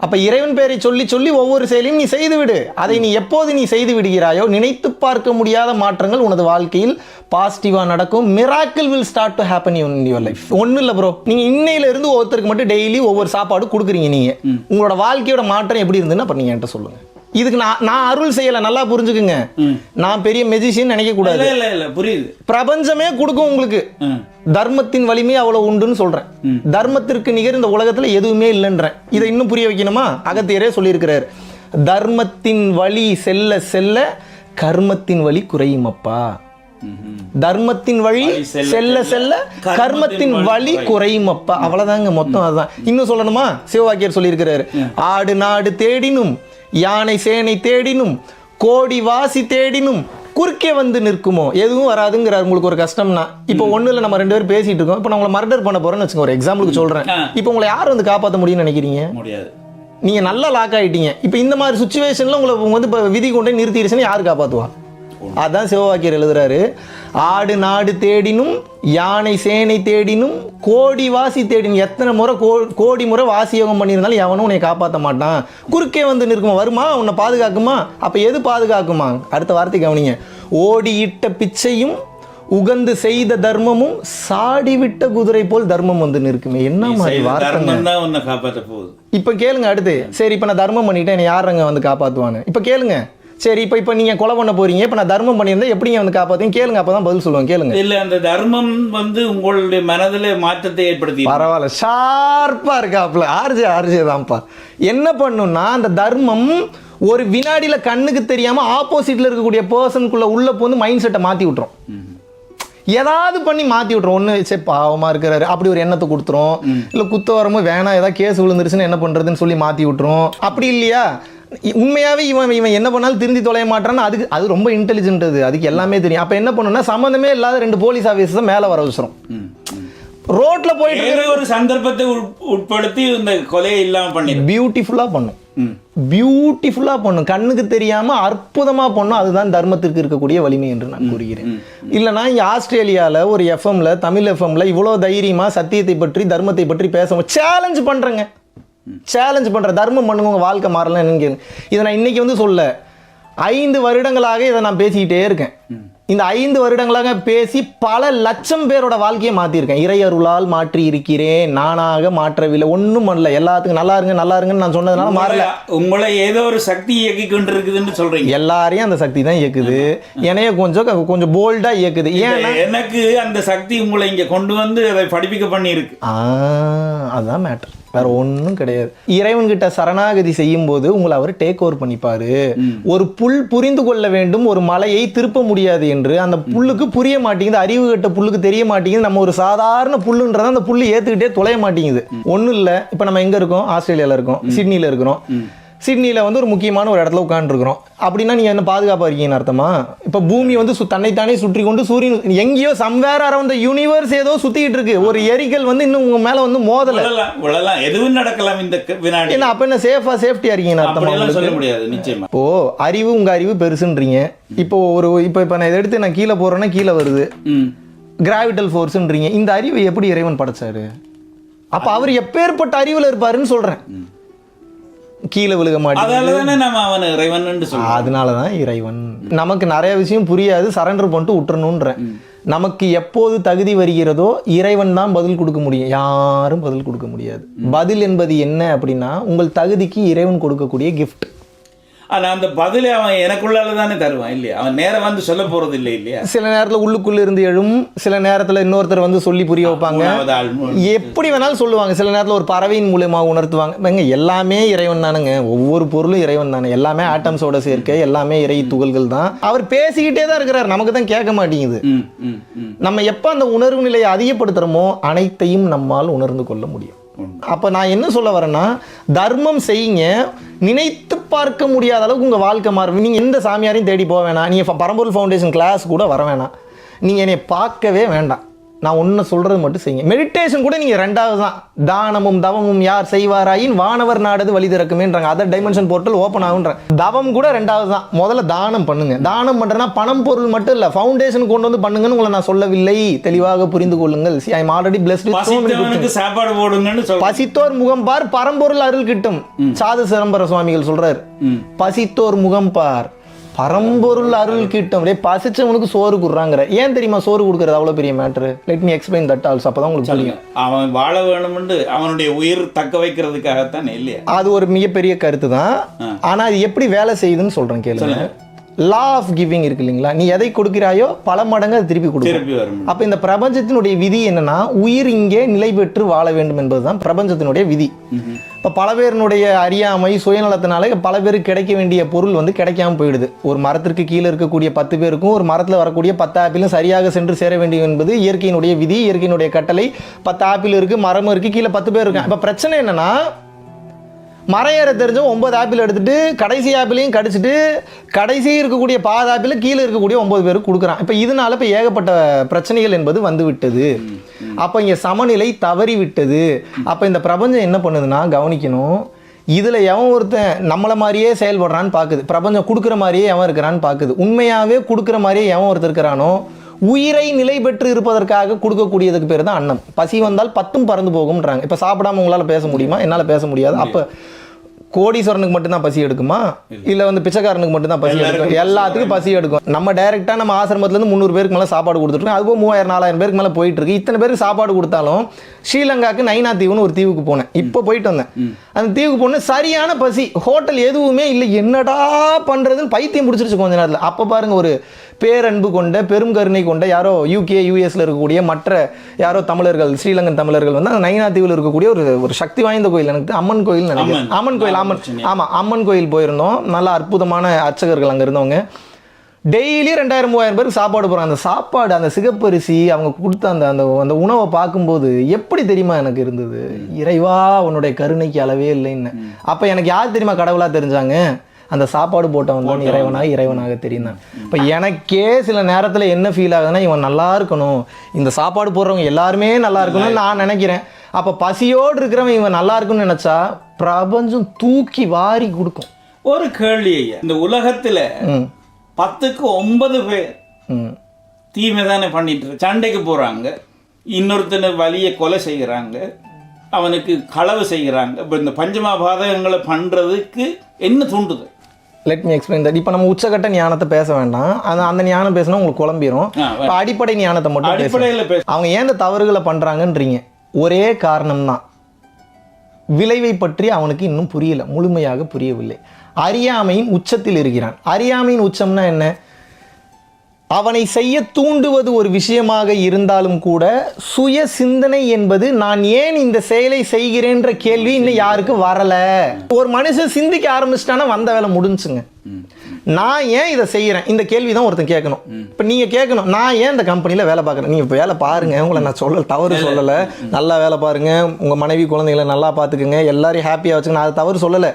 அப்ப இறைவன் பேரை சொல்லி சொல்லி ஒவ்வொரு செயலையும் நீ செய்து விடு. அதை நீ எப்போது நீ செய்து விடுகிறாயோ நினைத்து பார்க்க முடியாத மாற்றங்கள் உனது வாழ்க்கையில் பாசிட்டிவா நடக்கும். Miracle will start to happen in your life. ஒன்றும் இல்லை ப்ரோ, நீங்க இன்னையில இருந்து ஒருத்தருக்கு மட்டும் டெய்லி ஒவ்வொரு சாப்பாடு கொடுக்குறீங்க. நீங்க உங்களோட வாழ்க்கையோட மாற்றம் எப்படி இருந்துன்னு அப்ப நீங்க என்கிட்ட சொல்லுங்க. இதுக்கு நான் அருள் செய்யல, நல்லா புரிஞ்சுக்குங்க. நான் பெரிய மெஜிஷியன் நினைக்க கூடாது. புரியுது. பிரபஞ்சமே கொடுக்கும் உங்களுக்கு. தர்மத்தின் வலிமை அவ்வளவு உண்டுன்னு சொல்றேன். தர்மத்திற்கு நிகர் இந்த உலகத்துல எதுவுமே இல்லைன்றேன். இதை இன்னும் புரிய வைக்கணுமா? அகத்தியரே சொல்லியிருக்கிறார், தர்மத்தின் வழி செல்ல செல்ல கர்மத்தின் வழி குறையுமப்பா. தர்மத்தின் வழி செல்ல செல்ல கர்மத்தின் வழி குறையுமப்பா. அவ்வளவுதாங்க, மொத்தம் அதுதான். இன்னும் சொல்லணுமா? சிவவாக்கியர் சொல்லியிருக்கிறாரு, ஆடு நாடு தேடினும் யானை சேனை தேடினும் கோடி வாசி தேடினும் குறுக்கே வந்து நிற்குமோ? எதுவும் வராதுங்கிறார். உங்களுக்கு ஒரு கஷ்டம்னா, இப்போ ஒன்றும் இல்லை, நம்ம 2 பேரும் பேசிட்டு இருக்கோம். இப்போ நான் உங்களை மர்டர் பண்ண போறேன்னு வச்சுக்கோங்க, ஒரு எக்ஸாம்பிளுக்கு சொல்றேன். இப்போ உங்களை யார் வந்து காப்பாற்ற முடியும்னு நினைக்கிறீங்க? முடியாது. நீங்க நல்லா லாக் ஆயிட்டீங்க. இப்போ இந்த மாதிரி சுச்சுவேஷன்ல உங்களை வந்து இப்போ விதி கொண்டே நிறுத்திடுச்சுன்னு யார் காப்பாற்றுவா? அதான் சிவவாக்கியர் எழுதுறாரு, ஆடு நாடு தேடினும் யானை சேனை தேடினும் கோடி வாசி தேடினும். எத்தனை முறை கோடி முறை வாசி யோகம் பண்ணியிருந்தாலும் எவனும் உன்னை காப்பாற்ற மாட்டான். குறுக்கே வந்து நிற்குமா? வருமா? உன்னை பாதுகாக்குமா? அப்ப எது பாதுகாக்குமா? அடுத்த வார்த்தை கவனிங்க, ஓடி இட்ட பிச்சையும் உகந்து செய்த தர்மமும் சாடி விட்ட குதிரை போல் தர்மம் வந்து நிற்குமே. என்ன மாதிரி வார்த்தை? காப்பாற்ற போகுது. இப்ப கேளுங்க அடுத்து. சரி, இப்ப நான் தர்மம் பண்ணிட்டேன், என்னை யாருங்க வந்து காப்பாற்றுவான்னு? இப்ப கேளுங்க. சரி, இப்போ நீங்கள் கொலை பண்ண போறீங்க, இப்போ நான் தர்மம் பண்ணியிருந்தேன், எப்படிங்க வந்து காப்பாற்றீங்க? கேளுங்க, அப்போ தான் பதில் சொல்லுவாங்க. கேளுங்க. இல்லை, அந்த தர்மம் வந்து உங்களுடைய மனதில் மாற்றத்தை ஏற்படுத்தி. பரவாயில்ல, ஷார்ப்பாக இருக்காப்புல. ஆர்ஜே தான்ப்பா. என்ன பண்ணுன்னா, அந்த தர்மம் ஒரு வினாடியில் கண்ணுக்கு தெரியாமல் ஆப்போசிட்டில் இருக்கக்கூடிய பர்சனுக்குள்ளே உள்ள போந்து மைண்ட் செட்டை மாற்றி விட்டுரும். ஏதாவது பண்ணி மாற்றி விட்ரும். ஒன்று சரி பாவமாக இருக்கிறாரு அப்படி ஒரு எண்ணத்தை கொடுத்துரும். இல்லை குத்த வரும்போது வேணாம், ஏதாவது கேஸ் விழுந்துருச்சுன்னு என்ன பண்ணுறதுன்னு சொல்லி மாற்றி விட்டுரும். அப்படி இல்லையா, உண்மையாவே இவன் என்ன பண்ணாலும் திருந்தி தொலைய மாட்டான்னு அது ரொம்ப இன்டெலிஜென்ட். அதுக்கு எல்லாமே தெரியும். அப்ப என்ன பண்ணுன்னா, சம்பந்தமே இல்லாத 2 போலீஸ் ஆபீசர் மேல வர வச்சிரும். ரோட்ல போயிட்டு ஒரு சந்தர்ப்பத்தை உட்படுத்தி இந்த கொலையை இல்லாம பண்ணி பியூட்டிஃபுல்லா பண்ணும். கண்ணுக்கு தெரியாம அற்புதமா பண்ணும். அதுதான் தர்மத்திற்கு இருக்கக்கூடிய வலிமை என்று நான் கூறுகிறேன். இல்லைன்னா இங்க ஆஸ்திரேலியால ஒரு எஃப்எம்ல, தமிழ் எஃப்எம்ல இவ்வளவு தைரியமா சத்தியத்தை பற்றி தர்மத்தை பற்றி பேச சேலஞ்ச் பண்றேங்க. சேலஞ்ச் பண்ற, தர்மம் பண்ணுங்க, உங்க வாழ்க்கை மாறலாம் என்னன்னு. இதை நான் இன்னைக்கு வந்து சொல்ல, 5 வருடங்களாக இதை நான் பேசிக்கிட்டே இருக்கேன். இந்த 5 வருடங்களாக பேசி பல லட்சம் பேரோட வாழ்க்கையை மாத்திருக்கேன். இறை அருளால் மாற்றி இருக்கிறேன், நானாக மாற்றவில்லை. ஒன்றும் பண்ணல. எல்லாத்துக்கும் நல்லா இருங்கன்னு நான் சொன்னதுனால மாறல. உங்களை ஏதோ ஒரு சக்தி இயக்கி கொண்டு இருக்குதுன்னு சொல்றீங்க. எல்லாரையும் அந்த சக்தி தான் இயக்குது. என்னைய கொஞ்சம் போல்டா இயக்குது. ஏன்னா எனக்கு அந்த சக்தி உங்களை இங்க கொண்டு வந்து அதை படிப்பிக்க பண்ணி இருக்கு. அதுதான் மேட்டர், வேற ஒன்றும் கிடையாது. இறைவன்கிட்ட சரணாகதி செய்யும் போது உங்களை அவர் டேக் ஓவர் பண்ணிப்பாரு. ஒரு புல் புரிந்து கொள்ள வேண்டும், ஒரு மலையை திருப்ப முடியாது என்று. அந்த புல்லுக்கு புரிய மாட்டேங்குது, அறிவு கட்ட புல்லுக்கு தெரிய மாட்டேங்குது. நம்ம ஒரு சாதாரண புல்லுன்றத அந்த புல்லு ஏத்துக்கிட்டே தொலைய மாட்டேங்குது. ஒன்றும் இல்லை, இப்போ நம்ம எங்க இருக்கோம்? ஆஸ்திரேலியால இருக்கோம், சிட்னில இருக்கிறோம். சிட்னியில் வந்து ஒரு முக்கியமான ஒரு இடத்துல உட்காந்துருக்குறோம் அப்படின்னா நீங்கள் என்ன பாதுகாப்பாக இருக்கீங்கன்னு அர்த்தமா? இப்போ பூமி வந்து தன்னைத்தானே சுற்றி கொண்டு சூரியன் எங்கேயோ சம்வேர் அரவுண்ட் த யூனிவர்ஸ் ஏதோ சுற்றிக்கிட்டு இருக்கு. ஒரு எரிக்கல் வந்து இன்னும் உங்கள் மேலே வந்து மோதலை எதுவும் நடக்கலாம் இந்த வினாடி. என்ன அப்போ என்ன சேஃப்டியாக இருக்கீங்கன்னு அர்த்தமா? சொல்ல முடியாது நிச்சயமா. இப்போ அறிவு, உங்கள் அறிவு பெருசுன்றீங்க. இப்போ இப்போ நான் இதை எடுத்து நான் கீழே போகிறேன்னா கீழே வருது, கிராவிட்டல் ஃபோர்ஸ்ன்றீங்க. இந்த அறிவை எப்படி இறைவன் படைச்சாரு? அப்போ அவர் எப்பேற்பட்ட அறிவில் இருப்பாருன்னு சொல்கிறேன். கீழே விழுக மாட்டேங்குது, அதனாலதான் இறைவன். நமக்கு நிறைய விஷயம் புரியாது, சரண்டர் பண்ணிட்டு விட்டுறணும்ன்றேன். நமக்கு எப்போது தகுதி வருகிறதோ இறைவன் தான் பதில் கொடுக்க முடியும், யாரும் பதில் கொடுக்க முடியாது. பதில் என்பது என்ன அப்படின்னா உங்கள் தகுதிக்கு இறைவன் கொடுக்கக்கூடிய கிஃப்ட். ஆனா அந்த பதிலை அவன் எனக்குள்ளால தானே தருவான் இல்லையா, அவன் நேரம் வந்து சொல்ல போறது இல்லை இல்லையா. சில நேரத்தில் உள்ளுக்குள்ள இருந்து எழும், சில நேரத்தில் இன்னொருத்தர் வந்து சொல்லி புரிய வைப்பாங்க, எப்படி வேணாலும் சொல்லுவாங்க. சில நேரத்தில் ஒரு பறவையின் மூலியமாக உணர்த்துவாங்க. எல்லாமே இறைவன் தானுங்க, ஒவ்வொரு பொருளும் இறைவன் தானே, எல்லாமே ஆட்டம்ஸோட சேர்க்கை, எல்லாமே இறை துகள்கள் தான். அவர் பேசிக்கிட்டே தான் இருக்கிறார், நமக்கு தான் கேட்க மாட்டேங்குது. நம்ம எப்போ அந்த உணர்வு நிலையை அதிகப்படுத்துகிறோமோ அனைத்தையும் நம்மால் உணர்ந்து கொள்ள முடியும். அப்போ நான் என்ன சொல்ல வரேன்னா, தர்மம் செய்யுங்க, நினைத்து பார்க்க முடியாத அளவுக்கு உங்கள் வாழ்க்கை மாறும். நீங்கள் எந்த சாமியாரையும் தேடி போக வேணாம், நீங்கள் பரம்பொருள் ஃபவுண்டேஷன் கிளாஸ் கூட வர வேணாம், நீங்கள் என்னை பார்க்கவே வேண்டாம். நான் ஒன்று சொல்கிறது மட்டும் செய்யுங்க. மெடிடேஷன் கூட நீங்கள் ரெண்டாவது தான். தானமும் தவமும் யார் செய்வாராயின் வானவர் நாடது வழி திறக்குமேன்றாங்க. அதர் டைமென்ஷன் போர்ட்டல் ஓப்பன் ஆகுன்ற. தவம் கூட ரெண்டாவது தான். முதல்ல தானம் பண்ணுங்க. தானம் பண்ணுறேன்னா பணம் பொருள் மட்டும் இல்லை, ஃபவுண்டேஷன் கொண்டு வந்து பண்ணுங்கன்னு உங்களை நான் சொல்லவில்லை, தெளிவாக புரிந்து கொள்ளுங்கள். I am already blessed with சாப்பாடு போடுங்கன்னு. பசித்தோர் முகம் பார் பரம்பொருள் அருள் கிட்டும், சாது சிதம்பர சுவாமிகள் சொல்றாரு. பசித்தோர் முகம் பார் பரம்பொருள் அருள் கிட்டும். பசிச்சவனுக்கு சோறு கொடுறாங்கிற. ஏன் தெரியுமா சோறு கொடுக்கறது அவ்வளோ பெரிய matter? Let me explain that also, அப்பதான் உங்களுக்கு புரியும். அவன் வாழ வேணும்னு அவனுடைய உயிர் தக்க வைக்கிறதுக்காகத்தான் இல்லையா. அது ஒரு மிகப்பெரிய கருத்து தான். ஆனா அது எப்படி வேலை செய்யுதுன்னு சொல்றேன் கேளுங்க. லா ஆஃப் கிவிங் இருக்கு இல்லைங்களா, நீ எதை கொடுக்கிறாயோ பல மடங்கு அது திருப்பி கொடுக்கும். அப்ப இந்த பிரபஞ்சத்தினுடைய விதி என்னன்னா, உயிர் இங்கே நிலை பெற்று வாழ வேண்டும் என்பதுதான் பிரபஞ்சத்தினுடைய விதி. இப்போ பல பேருனுடைய அறியாமை சுயநலத்தினால பல பேருக்கு கிடைக்க வேண்டிய பொருள் வந்து கிடைக்காம போயிடுது. ஒரு மரத்திற்கு கீழே இருக்கக்கூடிய 10 பேருக்கும் ஒரு மரத்தில் வரக்கூடிய 10 ஆப்பிளும் சரியாக சென்று சேர வேண்டும் என்பது இயற்கையினுடைய விதி, இயற்கையினுடைய கட்டளை. 10 ஆப்பிள் இருக்கு, மரம் இருக்கு, கீழே 10 பேர் இருக்காங்க. இப்போ பிரச்சனை என்னன்னா, மரம் ஏற தெரிஞ்ச 9 ஆப்பிள் எடுத்துட்டு கடைசி ஆப்பிளையும் கடிச்சிட்டு கடைசி இருக்கக்கூடிய 10 ஆப்பிள் கீழே இருக்கக்கூடிய 9 பேருக்கு கொடுக்குறான். இப்போ இதனால இப்போ ஏகப்பட்ட பிரச்சனைகள் என்பது வந்து விட்டது. அப்போ இங்கே சமநிலை தவறி விட்டது. அப்போ இந்த பிரபஞ்சம் என்ன பண்ணுதுன்னா, கவனிக்கணும், இதில் எவன் ஒருத்தன் நம்மளை மாதிரியே செயல்படுறான்னு பார்க்குது, பிரபஞ்சம் கொடுக்குற மாதிரியே எவன் இருக்கிறான்னு பார்க்குது. உண்மையாகவே கொடுக்குற மாதிரியே எவன் ஒருத்தர் இருக்கிறானோ, உயிரை நிலை பெற்று இருப்பதற்காக கொடுக்கக்கூடியதுக்கு பேர் தான் அன்னம். பசி வந்தால் 10 பறந்து போகும்ன்றாங்க. இப்போ சாப்பிடாம உங்களால் பேச முடியுமா? என்னால் பேச முடியாது. அப்போ கோடீஸ்வரனுக்கு மட்டும்தான் பசி எடுக்குமா, இல்லை வந்து பிச்சைக்காரனுக்கு மட்டும்தான் பசி எடுக்கும்? எல்லாத்துக்கும் பசி எடுக்கும். நம்ம டைரெக்டாக நம்ம ஆசிரமத்துலேருந்து 300 பேருக்கு மேலே சாப்பாடு கொடுத்துருக்கோம். அதுவும் 3000-4000 பேருக்கு மேலே போயிட்டு இருக்கு. இத்தனை பேருக்கு சாப்பாடு கொடுத்தாலும் ஸ்ரீலங்காவுக்கு நைனா தீவுன்னு ஒரு தீவுக்கு போனேன், இப்போ போயிட்டு வந்தேன். அந்த தீவுக்கு போனேன், சரியான பசி, ஹோட்டல் எதுவுமே இல்லை, என்னடா பண்ணுறதுன்னு பைத்தியம் பிடிச்சிருச்சு கொஞ்ச நேரத்தில். அப்போ பாருங்க, ஒரு பேரன்பு கொண்ட பெரும் கருணை கொண்ட யாரோ UK US இருக்கக்கூடிய மற்ற யாரோ தமிழர்கள், ஸ்ரீலங்கன் தமிழர்கள் வந்து அந்த நைனா தீவில் இருக்கக்கூடிய ஒரு சக்தி வாய்ந்த கோயில், எனக்கு அம்மன் கோயில் நினைக்கிறேன், அம்மன் கோயில், அம்மன் கோயில் போயிருந்தோம். நல்ல அற்புதமான அர்ச்சகர்கள் அங்கே இருந்தவங்க. டெய்லி 2000-3000 பேருக்கு சாப்பாடு போகிறாங்க. அந்த சாப்பாடு, அந்த சிகப்பரிசி அவங்க கொடுத்த அந்த அந்த உணவை பார்க்கும்போது எப்படி தெரியுமா எனக்கு இருந்தது, இறைவா உன்னுடைய கருணைக்கு அளவே இல்லைன்னு. அப்போ எனக்கு யார் தெரியுமா கடவுளாக தெரிஞ்சாங்க? அந்த சாப்பாடு போட்டவன் தான் இறைவனாக தெரியும். இப்போ எனக்கே சில நேரத்தில் என்ன ஃபீல் ஆகுதுன்னா, இவன் நல்லா இருக்கணும், இந்த சாப்பாடு போடுறவங்க எல்லாருமே நல்லா இருக்கணும்னு நான் நினைக்கிறேன். அப்போ பசியோடு இருக்கிறவன் இவன் நல்லா இருக்குன்னு நினச்சா பிரபஞ்சம் தூக்கி வாரி கொடுக்கும். ஒரு கேள்வி ஐயா, இந்த உலகத்தில் 10க்கு 9 பேர் தீமை தானே பண்ணிட்டு சண்டைக்கு போகிறாங்க, இன்னொருத்தனை வலியை கொலை செய்கிறாங்க, அவனுக்கு களவு செய்கிறாங்க. இப்போ இந்த பஞ்சமா பாதகங்களை பண்ணுறதுக்கு என்ன தூண்டுது? Let me explain that. இப்போ நம்ம உச்சகட்ட ஞானத்தை பேச வேண்டாம், அந்த ஞானம் பேசினா உங்களுக்கு குழம்பிடும். இப்போ அடிப்படை ஞானத்தை மட்டும் அடிப்படையில் பேச. அவங்க ஏன் இந்த தவறுகளை பண்ணுறாங்கன்றீங்க, ஒரே காரணம் தான், விளைவை பற்றி அவனுக்கு இன்னும் புரியல, முழுமையாக புரியவில்லை. அறியாமையின் உச்சத்தில் இருக்கிறான். அறியாமையின் உச்சம்னா என்ன? அவனை செய்ய தூண்டுவது ஒரு விஷயமாக இருந்தாலும் கூட சுய சிந்தனை என்பது நான் ஏன் இந்த செயலை செய்கிறேன்ற கேள்வி இன்னும் யாருக்கு வரல. ஒரு மனுஷன் சிந்திக்க ஆரம்பிச்சிட்டானா வந்த வேலை முடிஞ்சுங்க. நான் ஏன் இதை செய்கிறேன் இந்த கேள்வி தான் ஒருத்தன் கேட்கணும். இப்போ நீங்கள் கேட்கணும், நான் ஏன் இந்த கம்பெனியில் வேலை பார்க்குறேன். நீங்கள் இப்போ வேலை பாருங்கள், உங்களை நான் தவறு சொல்லலை, நல்லா வேலை பாருங்கள், உங்கள் மனைவி குழந்தைகளை நல்லா பார்த்துக்குங்க, எல்லாரையும் ஹாப்பியாக வச்சுங்க, நான் அதை தவறு சொல்லலை.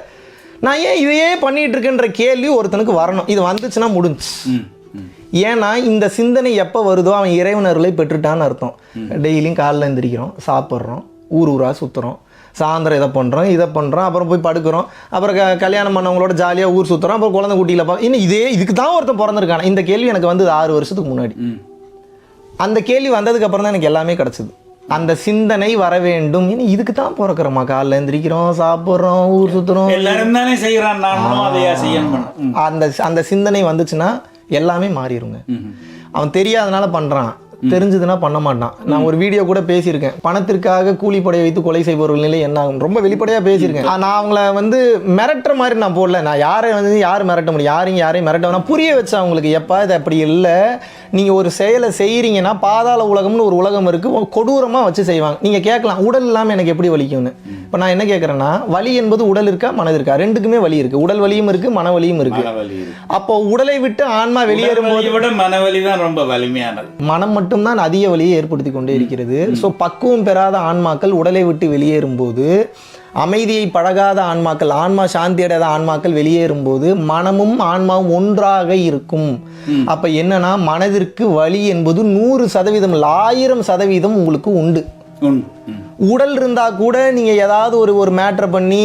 நான் ஏன் இதையே பண்ணிகிட்டு இருக்கேன்ற கேள்வி ஒருத்தனுக்கு வரணும். இது வந்துச்சுன்னா முடிஞ்சு. ஏன்னா இந்த சிந்தனை எப்போ வருதோ அவன் இறைவனர்களை பெற்றுட்டான்னு அர்த்தம். டெய்லியும் காலைல எழுந்திரிக்கிறோம், சாப்பிட்றோம், ஊராக சுற்றுறோம், சாயந்தரம் இதை பண்ணுறோம், அப்புறம் போய் படுக்கிறோம், அப்புறம் கல்யாணம் பண்ணவங்களோட ஜாலியாக ஊர் சுற்றுறோம், அப்புறம் குழந்தை குட்டியில் இன்னும் இதுக்கு தான் ஒருத்தன் பிறந்திருக்கான. இந்த கேள்வி எனக்கு வந்து 6 வருஷத்துக்கு முன்னாடி. அந்த கேள்வி வந்ததுக்கப்புறம் தான் எனக்கு எல்லாமே கிடச்சிது. அந்த சிந்தனை வர வேண்டும், இன்னும் இதுக்கு தான் பிறக்கிறோமா, காலைல எழுந்திரிக்கிறோம், சாப்பிட்றோம், ஊர் சுற்றுறோம், அந்த சிந்தனை வந்துச்சுன்னா எல்லாமே மாறிடுங்க. அவன் தெரியாதனால பண்ணுறான், தெரிஞ்சதுன்னா பண்ண மாட்டான். நான் ஒரு வீடியோ கூட பேசியிருக்கேன், பணத்திற்காக கூலிப்படையை வைத்து கொலை செய்பவர்கள் நிலை என்ன ஆகும், ரொம்ப வெளிப்படையாக பேசியிருக்கேன். நான் அவங்கள வந்து மிரட்டுற மாதிரி நான் போடல. நான் யாரை வந்து யார் மிரட்ட முடியும், யாரையும் மிரட்ட நான் புரிய வச்சேன் அவங்களுக்கு. எப்பா இது அப்படி இல்லை, நீங்கள் ஒரு செயலை செய்கிறீங்கன்னா பாதாள உலகம்னு ஒரு உலகம் இருக்குது, கொடூரமாக வச்சு செய்வாங்க. நீங்கள் கேட்கலாம் உடல் இல்லாமல் எனக்கு எப்படி வலிக்கும்னு. இப்போ நான் என்ன கேட்குறேன்னா, வலி என்பது உடல் இருக்கா மனது இருக்கா? ரெண்டுக்குமே வலி இருக்குது. உடல் வலியும் இருக்குது, மன வலியும் இருக்குது. அப்போ உடலை விட்டு ஆன்மா வெளியேறும் போது மனவலி தான் ரொம்ப வலிமையானது. மனம் மட்டும்தான் அதிக வலியை ஏற்படுத்தி கொண்டே இருக்கிறது. ஸோ பக்குவம் பெறாத ஆன்மாக்கள் உடலை விட்டு வெளியேறும் போது, அமைதியை பழகாத ஆன்மாக்கள், ஆன்மா சாந்தி அடையாத ஆன்மாக்கள் வெளியேறும் போது மனமும் ஆன்மாவும் ஒன்றாக இருக்கும். அப்ப என்னன்னா, மனதிற்கு வலி என்பது 100% 1000% உங்களுக்கு உண்டு. உடல் இருந்தா கூட நீங்க ஏதாவது ஒரு மேட்டரை பண்ணி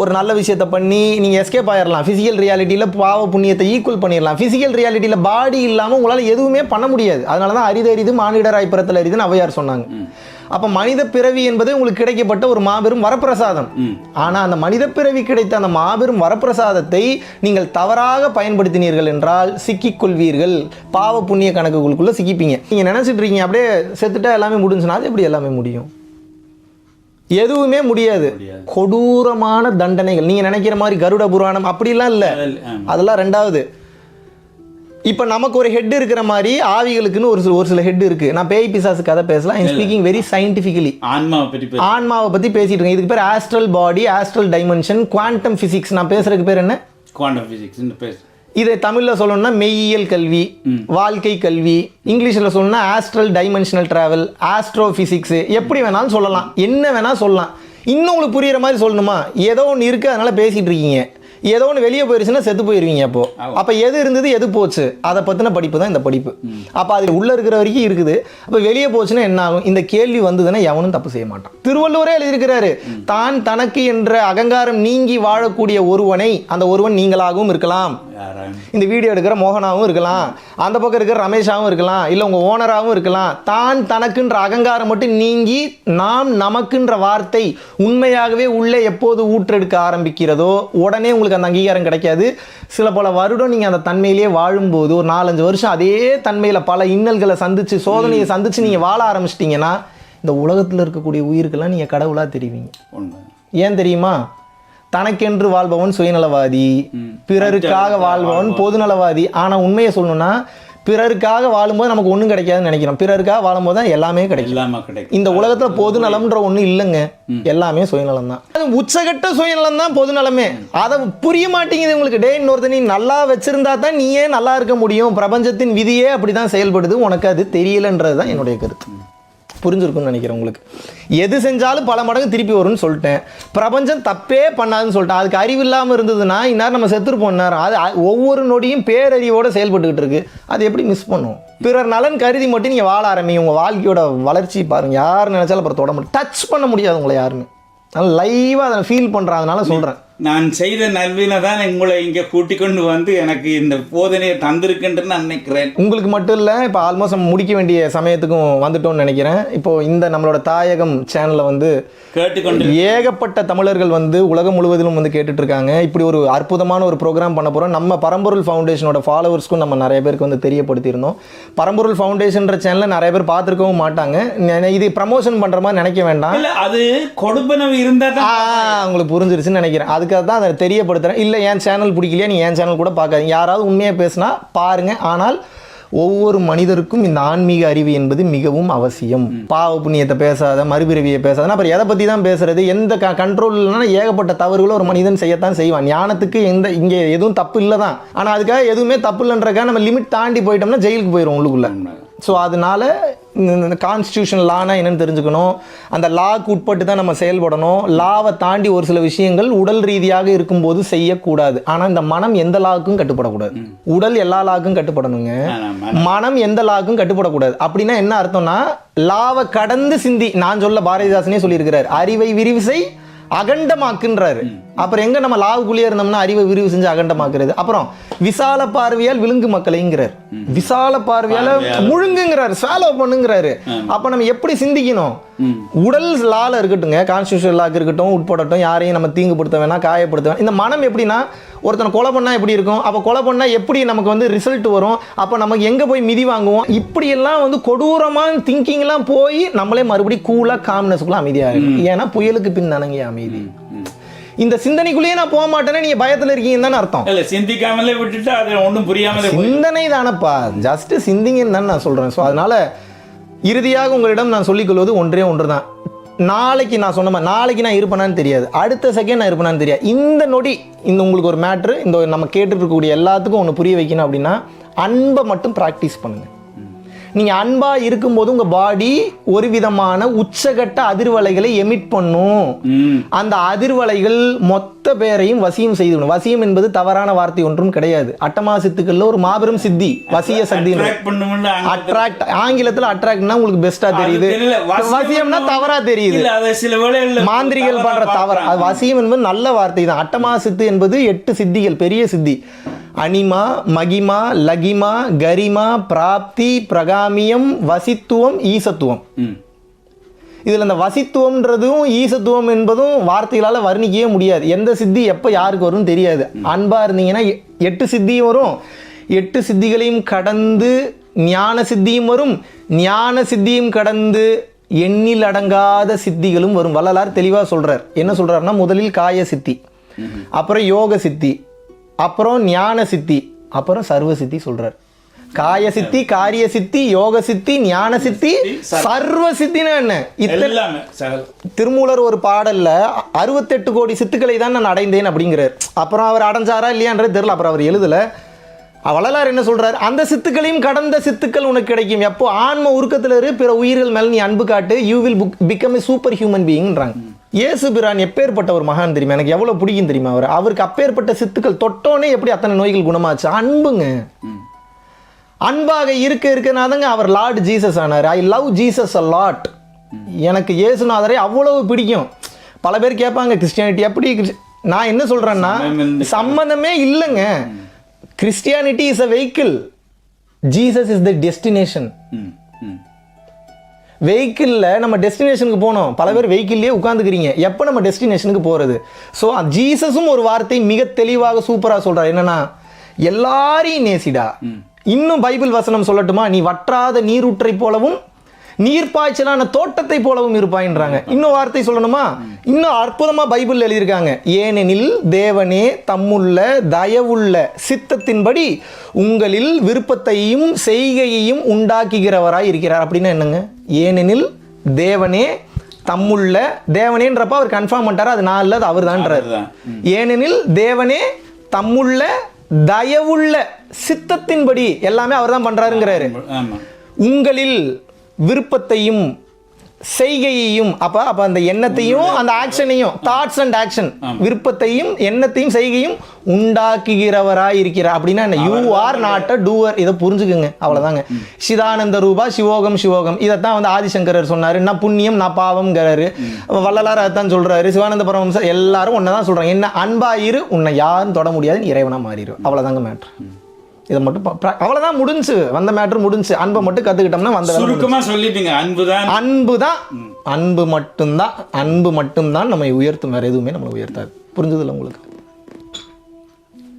ஒரு நல்ல விஷயத்தை பண்ணி நீங்க எஸ்கேப் ஆயிடலாம். பிசிக்கல் ரியாலிட்டியில பாவ புண்ணியத்தை ஈக்குவல் பண்ணிடலாம். பிசிக்கல் ரியாலிட்டியில பாடி இல்லாம உங்களால எதுவுமே பண்ண முடியாது. அதனாலதான் அரிது மானிடராய் பிறத்தல் அரிதுன்னு ஔவையார் சொன்னாங்க. அப்ப மனித பிறவி என்பது உங்களுக்கு கிடைக்கப்பட்ட ஒரு மாபெரும் வரப்பிரசாதம். ஆனா அந்த மனித பிறவி கிடைத்த அந்த மாபெரும் வரப்பிரசாதத்தை நீங்கள் தவறாக பயன்படுத்தினீர்கள் என்றால் சிக்கிக் கொள்வீர்கள். பாவ புண்ணிய கணக்குகளுக்குள்ள சிக்கிப்பீங்க. நீங்க நினைச்சிட்டு இருக்கீங்க அப்படியே செத்துட்டா எல்லாமே முடிஞ்சுனா, அது எப்படி எல்லாமே முடியும்? எதுவுமே முடியாது. கொடூரமான தண்டனைகள். நீங்க நினைக்கிற மாதிரி கருட புராணம் அப்படிலாம் இல்ல, அதெல்லாம் ரெண்டாவது. இப்ப நமக்கு ஒரு ஹெட் இருக்கிற மாதிரி ஆவிகளுக்குன்னு ஒரு சில ஹெட் இருக்கு. நான் பேய் பிசாசு கதை பேசலாம். ஐ ஸ்பீக்கிங் வெரி சயின்டிபிகலி. ஆன்மாவை பத்தி பேசிட்டு இருக்கேன். இதுக்கு பேர் ஆஸ்ட்ரல் பாடி, ஆஸ்ட்ரல் டைமென்ஷன், குவாண்டம் பிசிக்ஸ். நான் பேசுறதுக்கு பேர் என்ன? Quantum physics. இதை தமிழ்ல சொல்லணும்னா மெய்யியல் கல்வி, வாழ்க்கை கல்வி. இங்கிலீஷ்ல சொல்லணும்னா astral dimensional travel, astro physics. எப்படி வேணாலும் சொல்லலாம், என்ன வேணா சொல்லலாம். இன்னும் உங்களுக்கு புரியுற மாதிரி சொல்லணுமா? ஏதோ ஒன்று இருக்கு, அதனால பேசிட்டு இருக்கீங்க. ஏதோ ஒன்று வெளியே போயிருச்சுன்னா செத்து போயிருவீங்க. அப்போ எது இருந்தது எது போச்சு, அதை பற்றின படிப்பு தான் இந்த படிப்பு. அப்போ அதில் உள்ளே இருக்கிற வரைக்கும் இருக்குது. அப்போ வெளியே போச்சுன்னா என்ன ஆகும்? இந்த கேள்வி வந்ததுன்னா எவனும் தப்பு செய்ய மாட்டான். திருவள்ளுவரே எழுதியிருக்கிறாரு, தான் தனக்கு என்ற அகங்காரம் நீங்கி வாழக்கூடிய ஒருவனை, அந்த ஒருவன் நீங்களாகவும் இருக்கலாம், இந்த வீடியோ எடுக்கிற மோகனாவும் இருக்கலாம், அந்த பக்கம் இருக்கிற ரமேஷாவும் இருக்கலாம், இல்லை உங்கள் ஓனராகவும் இருக்கலாம். தான் தனக்குன்ற அகங்காரம் மட்டும் நீங்கி நாம் நமக்குன்ற வார்த்தை உண்மையாகவே உள்ளே எப்போது ஊற்றெடுக்க ஆரம்பிக்கிறதோ உடனே உங்களுக்கு அந்த அங்கீகாரம் கிடைக்காது. சில பல வருடம் நீங்கள் அந்த தன்மையிலே வாழும்போது, ஒரு 4-5 வருஷம் அதே தன்மையில் பல இன்னல்களை சந்திச்சு சோதனையை சந்திச்சு நீங்கள் வாழ ஆரம்பிச்சிட்டிங்கன்னா, இந்த உலகத்தில் இருக்கக்கூடிய உயிருக்கெல்லாம் நீங்கள் கடவுளாக தெரிவிங்க. ஏன் தெரியுமா? தனக்கென்று வாழ்பவன் சுயநலவாதி, பிறருக்காக வாழ்பவன் பொதுநலவாதி. ஆனால் உண்மையை சொல்லணும்னா, பிறருக்காக வாழும்போது நமக்கு ஒன்றும் கிடைக்காதுன்னு நினைக்கிறோம். பிறருக்காக வாழும்போது தான் எல்லாமே கிடைக்கும். இந்த உலகத்தில் பொதுநலம்ன்ற ஒன்று இல்லைங்க, எல்லாமே சுயநலம் தான். அது உச்சகட்ட சுயநலம் தான் பொதுநலமே. அதை புரிய மாட்டேங்குது உங்களுக்கு. டே, இன்னொருத்த நீ நல்லா வச்சிருந்தா தான் நீயே நல்லா இருக்க முடியும். பிரபஞ்சத்தின் விதியே அப்படிதான் செயல்படுது. உனக்கு அது தெரியலன்றது தான் என்னுடைய கருத்து. புரிஞ்சிருக்குன்னு நினைக்கிறேன் உங்களுக்கு. எது செஞ்சாலும் பல மடங்கு திருப்பி வரும்னு சொல்லிட்டேன். பிரபஞ்சம் தப்பே பண்ணாதுன்னு சொல்லிட்டேன். அதுக்கு அறிவு இல்லாமல் இருந்ததுன்னா இந்நேரம் நம்ம செத்துருப்போம். நேரம் அது ஒவ்வொரு நொடியும் பேரறிவோடு செயல்பட்டுக்கிட்டு இருக்கு. அது எப்படி மிஸ் பண்ணும்? பிறர் நலன் கருதி மட்டும் நீங்கள் வாழ ஆரம்பிங்க. உங்கள் வாழ்க்கையோட வளர்ச்சி பாருங்கள். யார் நினைச்சாலும் அப்புறம் தொட முடியும், டச் பண்ண முடியாது உங்களை யாருமே. அதனால் லைவாக அதை ஃபீல் பண்ணுறதுனால சொல்கிறேன். நான் செய்த நல்வினை தான் உங்களை இங்கே கூட்டிக் கொண்டு வந்து எனக்கு இந்த போதனையை தந்திருக்குன்னு நான் நினைக்கிறேன். உங்களுக்கு மட்டும் இல்லை, இப்போ ஆல்மோஸ்ட் நம்ம முடிக்க வேண்டிய சமயத்துக்கும் வந்துட்டோம்னு நினைக்கிறேன். இப்போ இந்த நம்மளோட தாயகம் சேனலை வந்து கேட்டுக்கொண்டு ஏகப்பட்ட தமிழர்கள் வந்து உலகம் முழுவதிலும் வந்து கேட்டுட்டு இருக்காங்க. இப்படி ஒரு அற்புதமான ஒரு ப்ரோக்ராம் பண்ண போகிறோம். நம்ம பரம்பொருள் ஃபவுண்டேஷனோட ஃபாலோவர்ஸ்க்கும் நம்ம நிறைய பேருக்கு வந்து தெரியப்படுத்தியிருந்தோம். பரம்பொருள் ஃபவுண்டேஷன்ற சேனலை நிறைய பேர் பார்த்துருக்கவும் மாட்டாங்க. இது ப்ரமோஷன் பண்ணுற மாதிரி நினைக்க வேண்டாம். அது கொடுப்பனவு இருந்தால் உங்களுக்கு புரிஞ்சிருச்சுன்னு நினைக்கிறேன். அதுக்காக தான் அதை தெரியப்படுத்துகிறேன். இல்லை என் சேனல் பிடிக்கலையா, நீ என் சேனல் கூட பார்க்காதீங்க. யாராவது உண்மையாக பேசினா பாருங்கள். ஆனால் ஒவ்வொரு மனிதருக்கும் இந்த ஆன்மீக அறிவு என்பது மிகவும் அவசியம். பாவ புண்ணியத்தை பேசாத, மறுபிறவியை பேசாத, அப்புறம் எதை பற்றி தான் பேசுறது? எந்த கண்ட்ரோல் இல்லைன்னா ஏகப்பட்ட தவறுகளும் ஒரு மனிதன் செய்யத்தான் செய்வான். ஞானத்துக்கு இங்கே எதுவும் தப்பு இல்லை தான். ஆனால் அதுக்காக எதுவுமே தப்பு இல்லைன்றக்காக நம்ம லிமிட் தாண்டி போயிட்டோம்னா ஜெயிலுக்கு போயிடும் உள்ளுக்குள்ள. ஸோ அதனால இந்த கான்ஸ்டியூஷன் லானா என்னன்னு தெரிஞ்சுக்கணும். அந்த லாக்கு உட்பட்டு தான் நம்ம செயல்படணும். லாவை தாண்டி ஒரு சில விஷயங்கள் உடல் ரீதியாக இருக்கும்போது செய்யக்கூடாது. ஆனால் இந்த மனம் எந்த லாவுக்கும் கட்டுப்படக்கூடாது. உடல் எல்லா லாவுக்கும் கட்டுப்படணுங்க, மனம் எந்த லாவுக்கும் கட்டுப்படக்கூடாது. அப்படின்னா என்ன அர்த்தம்னா, லாவை கடந்து சிந்தி. நான் சொல்ல பாரதிதாசனே சொல்லியிருக்கிறார், அறிவை விரிவு செய் அகண்டமாக்குன்றாரு. அப்புறம் எங்க நம்ம லாவுக்குள்ளே இருந்தோம்னா அறிவை விரிவு செஞ்சு அகண்டமாக்குறது? அப்புறம் விசால பார்வையால் விழுங்கு மக்களைங்கிறார். விசால பார்வையால முழுங்குங்கிறாரு, ஃபாலோ பண்ணுங்கிறாரு. அப்ப நம்ம எப்படி சிந்திக்கணும்? உடல் லால இருக்கட்டுங்க, கான்ஸ்டியூஷன் லாக்கு இருக்கட்டும், உட்படட்டும், யாரையும் நம்ம தீங்குபடுத்த வேணாம், காயப்படுத்த வேணாம். இந்த மனம் எப்படின்னா ஒருத்தனை கொலை பண்ணால் எப்படி இருக்கும், அப்போ கொலை பண்ணால் எப்படி நமக்கு வந்து ரிசல்ட் வரும், அப்போ நமக்கு எங்கே போய் மிதி வாங்குவோம், இப்படியெல்லாம் வந்து கொடூரமான திங்கிங்லாம் போய் நம்மளே மறுபடியும் கூலாக காம்னஸ்க்குள்ள அமைதியாக இருக்கும். ஏன்னா புயலுக்கு பின் தானங்க அமைதி. இந்த சிந்தனைக்குள்ளேயே நான் போக மாட்டேன்னா நீங்க பயத்துல இருக்கீங்கன்னு தானே அர்த்தம். இல்ல சிந்திக்காமலே விட்டுட்டு அது ஒன்றும் புரியாமலே சிந்தனை தானப்பா, ஜஸ்ட் சிந்திங்கன்னு தான் நான் சொல்றேன். ஸோ அதனால இறுதியாக உங்களிடம் நான் சொல்லிக்கொள்வது ஒன்றே ஒன்று தான். நாளைக்கு நான் சொன்ன மாதிரி நாளைக்கு நான் இருப்பேனான்னு தெரியாது, அடுத்த செகண்ட் நான் இருப்பேனான்னு தெரியாது. இந்த நொடி இந்த உங்களுக்கு ஒரு மேட்ரு, இந்த நம்ம கேட்டுட்டு இருக்கக்கூடிய எல்லாத்துக்கும் ஒன்று புரிய வைக்கணும் அப்படின்னா, அன்பை மட்டும் ப்ராக்டிஸ் பண்ணுங்க. நீங்கள் அன்பாக இருக்கும்போது உங்கள் பாடி ஒரு விதமான உச்சகட்ட அதிர்வலைகளை எமிட் பண்ணும். அந்த அதிர்வலைகள் மொத்த பேரையும் வசியம் செய்து. வசியம் என்பது தவறான வார்த்தை ஒன்றும் கிடையாது. அட்டமா சித்துக்கள்ல ஒரு மாபெரும் சித்தி வசிய சக்தி. அட்ராக்ட், ஆங்கிலத்தில் அட்ராக்ட்னா உங்களுக்கு பெஸ்டா தெரியுது, வசியம்னா தவறா தெரியுது. மாந்திரிகள் பண்ற தவறு. அது வசியம் என்பது நல்ல வார்த்தை தான். அட்டமா சித்து என்பது 8 சித்திகள், பெரிய சித்தி. அனிமா, மகிமா, லகிமா, கரிமா, பிராப்தி, பிரகாமியம், வசித்துவம், ஈசத்துவம். இதில் இந்த வசித்துவம்ன்றதும் ஈசத்துவம் என்பதும் வார்த்தைகளால் வர்ணிக்கவே முடியாது. எந்த சித்தி எப்போ யாருக்கு வரும்னு தெரியாது. அன்பாக இருந்தீங்கன்னா 8 சித்தியும் வரும். 8 சித்திகளையும் கடந்து ஞான சித்தியும் வரும். ஞான சித்தியும் கடந்து எண்ணில் அடங்காத சித்திகளும் வரும். வள்ளலார் தெளிவாக சொல்கிறார். என்ன சொல்கிறாருன்னா, முதலில் காய சித்தி, அப்புறம் யோக சித்தி, அப்புறம் ஞான சித்தி, அப்புறம் சர்வ சித்தி சொல்றார். காய சித்தி, காரிய சித்தி, யோக சித்தி, ஞான சித்தி, சர்வ சித்தினா என்ன? திருமூலர் ஒரு பாடல்ல 68 கோடி சித்துக்களை தான் நான் அடைந்தேன் அப்படிங்கிறார். அப்புறம் அவர் அடைஞ்சாரா இல்லையான்றது தெரியல. அப்புறம் அவர் எழுதல. வள்ளலார் என்ன சொல்றாரு, அந்த சித்துக்களையும் கடந்த சித்துக்கள் உனக்கு கிடைக்கும். எப்போ ஆன்ம உருக்கத்தில் இரு, பிற உயிர்கள் மேல் நீ அன்பு காட்டு, you will become a super human பீயிங்ன்றாங்க. இயேசு பிரான் எப்பேற்பட்ட ஒரு மகான் தெரியுமா? எனக்கு எவ்வளவு பிடிக்கும் தெரியுமா அவருக்கு அப்பேற்பட்ட சித்துக்கள் தொட்டோனே எப்படி அத்தனை நோய்கள் குணமாச்சு? அன்புங்க. அன்பாக இருக்க இருக்கனாதங்க அவர் லார்ட் ஜீசஸ் ஆனார். I love Jesus a lot. எனக்கு இயேசுநாதரை அவ்வளவு பிடிக்கும். பல பேர் கேட்பாங்க கிறிஸ்டியானிட்டி எப்படி. நான் என்ன சொல்றேன்னா, சம்பந்தமே இல்லைங்க. Christianity is a vehicle, Jesus is the destination. வெஹிக்கிளில் நம்ம டெஸ்டினேஷனுக்கு போனோம். பல பேர் வெஹிக்கிள்லேயே உட்காந்துக்கிறீங்க. எப்போ நம்ம டெஸ்டினேஷனுக்கு போகிறது? ஸோ ஜீசஸும் ஒரு வார்த்தை மிக தெளிவாக சூப்பராக சொல்கிறார். என்னன்னா, எல்லாரையும் நேசிடா. இன்னும் பைபிள் வசனம் சொல்லட்டுமா, நீ வற்றாத நீரூற்றை போலவும் நீர்ப்பாய்ச்சலான தோட்டத்தை போலவும் இருப்பாயின்றாங்க. இன்னும் வார்த்தை சொல்லணுமா, இன்னும் அற்புதமாக பைபிள் எழுதியிருக்காங்க. ஏனெனில் தேவனே தம்முள்ள தயவுள்ள சித்தத்தின்படி உங்களில் விருப்பத்தையும் செய்கையையும் உண்டாக்குகிறவராய் இருக்கிறார். அப்படின்னா என்னங்க? ஏனெனில் தேவனே தம்முள்ள, தேவனேன்றப்ப அவர் கன்ஃபார்ம் பண்ணிட்டார், அது நான் இல்லை, அது அவர் தான்றார். ஏனெனில் தேவனே தம்முள்ள தயவுள்ள சித்தத்தின்படி எல்லாமே அவர் தான் பண்றாருங்கிறாரு. உங்களில் விருப்பத்தையும் செய்கையையும், அப்ப அந்த எண்ணத்தையும் அந்த ஆக்ஷனையும், தாட்ஸ் அண்ட் ஆக்ஷன், விருப்பத்தையும் எண்ணத்தையும் செய்கையும் உண்டாக்குகிறவராய் இருக்கிறார். அப்படின்னா என்ன? You are not a doer. இதை புரிஞ்சுக்குங்க, அவ்வளவுதாங்க. சிதானந்த ரூபா சிவோகம் சிவோகம். இதைத்தான் வந்து ஆதிசங்கரர் சொன்னாரு. நான் புண்ணியம் நான் பாவம்ங்கிறாரு. வள்ளலார் அதைத்தான் சொல்றாரு. சிவானந்த பரமஹம்சர் எல்லாரும் ஒன்னதான் சொல்றாங்க. என்ன? அன்பாயிரு, உன்னை யாரும் தொட முடியாதுன்னு இறைவனா மாறிடும். அவ்வளவுதாங்க மேட்ரு. இதை மட்டும் அவ்வளவுதான், முடிஞ்சு வந்த மேட்டர் முடிஞ்சு. அன்பை மட்டும் கத்துக்கிட்டோம்னா வந்த சுருக்கமா சொல்லிட்டீங்க. அன்புதான், அன்புதான், அன்பு மட்டும்தான், அன்பு மட்டும்தான் நம்மை உயர்த்தும், வேற எதுவுமே நம்மளை உயர்த்தாது. புரிஞ்சதில்ல உங்களுக்கு?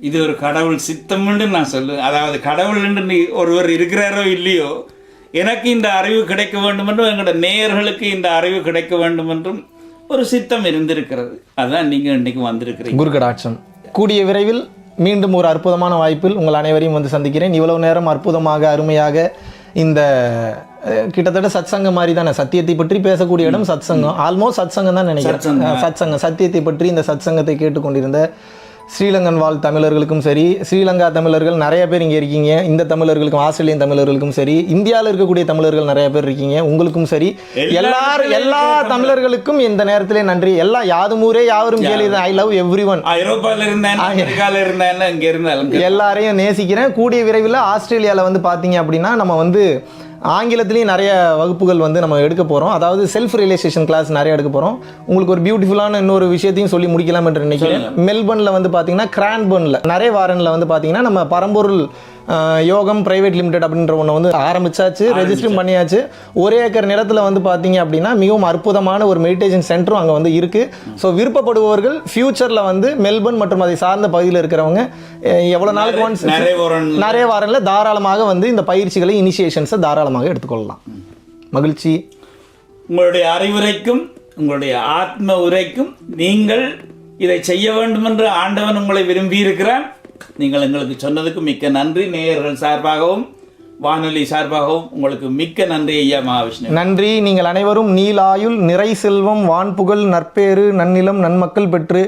இது ஒரு கடவுள் சித்தம்னு நான் சொல்லுவேன். அதாவது கடவுள் என்று ஒருவர் இருக்கிறாரோ இல்லையோ, எனக்கு இந்த அறிவு கிடைக்க வேண்டும் என்றும் எங்களோட நேயர்களுக்கு இந்த அறிவு கிடைக்க வேண்டும் என்றும் ஒரு சித்தம் இருந்திருக்கிறது. அதான் நீங்க இன்னைக்கு வந்திருக்கிறீங்க. குருகடாட்சம். கூடிய விரைவில் மீண்டும் ஒரு அற்புதமான வாய்ப்பில் உங்கள் அனைவரையும் வந்து சந்திக்கிறேன். இவ்வளவு நேரம் அற்புதமாக அருமையாக இந்த கிட்டத்தட்ட சத்சங்கம் மாதிரி தானே, சத்தியத்தை பற்றி பேசக்கூடிய இடம் சத்சங்கம். ஆல்மோஸ்ட் சத்சங்கம் தான் நினைக்கிறேன். சத்சங்கம், சத்தியத்தை பற்றி இந்த சத்சங்கத்தை கேட்டுக்கொண்டிருந்த ஸ்ரீலங்கன் வாழ் தமிழர்களுக்கும் சரி, ஸ்ரீலங்கா தமிழர்கள் நிறைய பேர் இங்கே இருக்கீங்க, இந்த தமிழர்களுக்கும், ஆஸ்திரேலியன் தமிழர்களுக்கும் சரி, இந்தியாவில் இருக்கக்கூடிய தமிழர்கள் நிறைய பேர் இருக்கீங்க, உங்களுக்கும் சரி, எல்லா தமிழர்களுக்கும் இந்த நேரத்திலே நன்றி. எல்லாம் யாதும் ஊரே யாவரும் கேளு. I love every one. எல்லாரையும் நேசிக்கிறேன். கூடிய விரைவில் ஆஸ்திரேலியாவில் வந்து பார்த்தீங்க அப்படின்னா நம்ம வந்து ஆங்கிலத்திலையும் நிறைய வகுப்புகள் வந்து நம்ம எடுக்க போகிறோம். அதாவது செல்ஃப் ரியலைசேஷன் கிளாஸ் நிறைய எடுக்க போகிறோம். உங்களுக்கு ஒரு பியூட்டிஃபுல்லான இன்னொரு விஷயத்தையும் சொல்லி முடிக்கலாம் என்று நினைக்கிறேன். மெல்பர்னில் வந்து பார்த்தீங்கன்னா, கிரான்பர்னில், நிறைய வாரனில் வந்து பார்த்தீங்கன்னா நம்ம பரம்பொருள் யோகம் பிரைவேட் லிமிடெட் அப்படின்ற ஒன்று வந்து ஆரம்பிச்சாச்சு, ரெஜிஸ்டரும் பண்ணியாச்சு. 1 ஏக்கர் நிலத்தில் வந்து பார்த்தீங்க அப்படின்னா மிகவும் அற்புதமான ஒரு மெடிடேஷன் சென்டரும் அங்கே வந்து இருக்குது. ஸோ விருப்பப்படுபவர்கள் ஃபியூச்சரில் வந்து மெல்பர்ன் மற்றும் அதை சார்ந்த பகுதியில் இருக்கிறவங்க எவ்வளோ நாளுக்கு ஒன்ஸ் நிறைய வாரங்களில் தாராளமாக வந்து இந்த பயிற்சிகளை இனிஷியேஷன்ஸை தாராளமாக எடுத்துக்கொள்ளலாம். மகிழ்ச்சி. உங்களுடைய அறிவுரைக்கும் உங்களுடைய ஆத்ம உரைக்கும் நீங்கள் இதை செய்ய வேண்டும் என்று ஆண்டவன் உங்களை விரும்பி இருக்கிறான். நீங்கள் எங்களுக்கு சொன்னதுக்கு மிக்க நன்றி. நேயர்கள் சார்பாகவும் வானொலி சார்பாகவும் உங்களுக்கு மிக்க நன்றி ஐயா மகாவிஷ்ணு. நன்றி. நீங்கள் அனைவரும் நீலாயுள், நிறை செல்வம், வான்புகழ், நற்பேறு, நன்னிலம், நன்மக்கள் பெற்று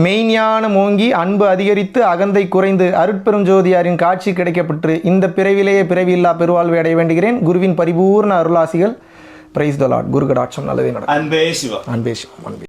மெய்ஞானம் ஓங்கி அன்பு அதிகரித்து அகந்தை குறைந்து அருட்பெரும் ஜோதியாரின் காட்சி கிடைக்கப்பெற்று இந்த பிறவிலேயே பிறவியில்லா பெருவாழ்வை அடைய வேண்டுகிறேன். குருவின் பரிபூர்ண அருளாசிகள். Praise the Lord. குரு கடாட்சம் நல்லதே நடக்கும். அன்பே சிவா. அன்பே சிவா. அன்பே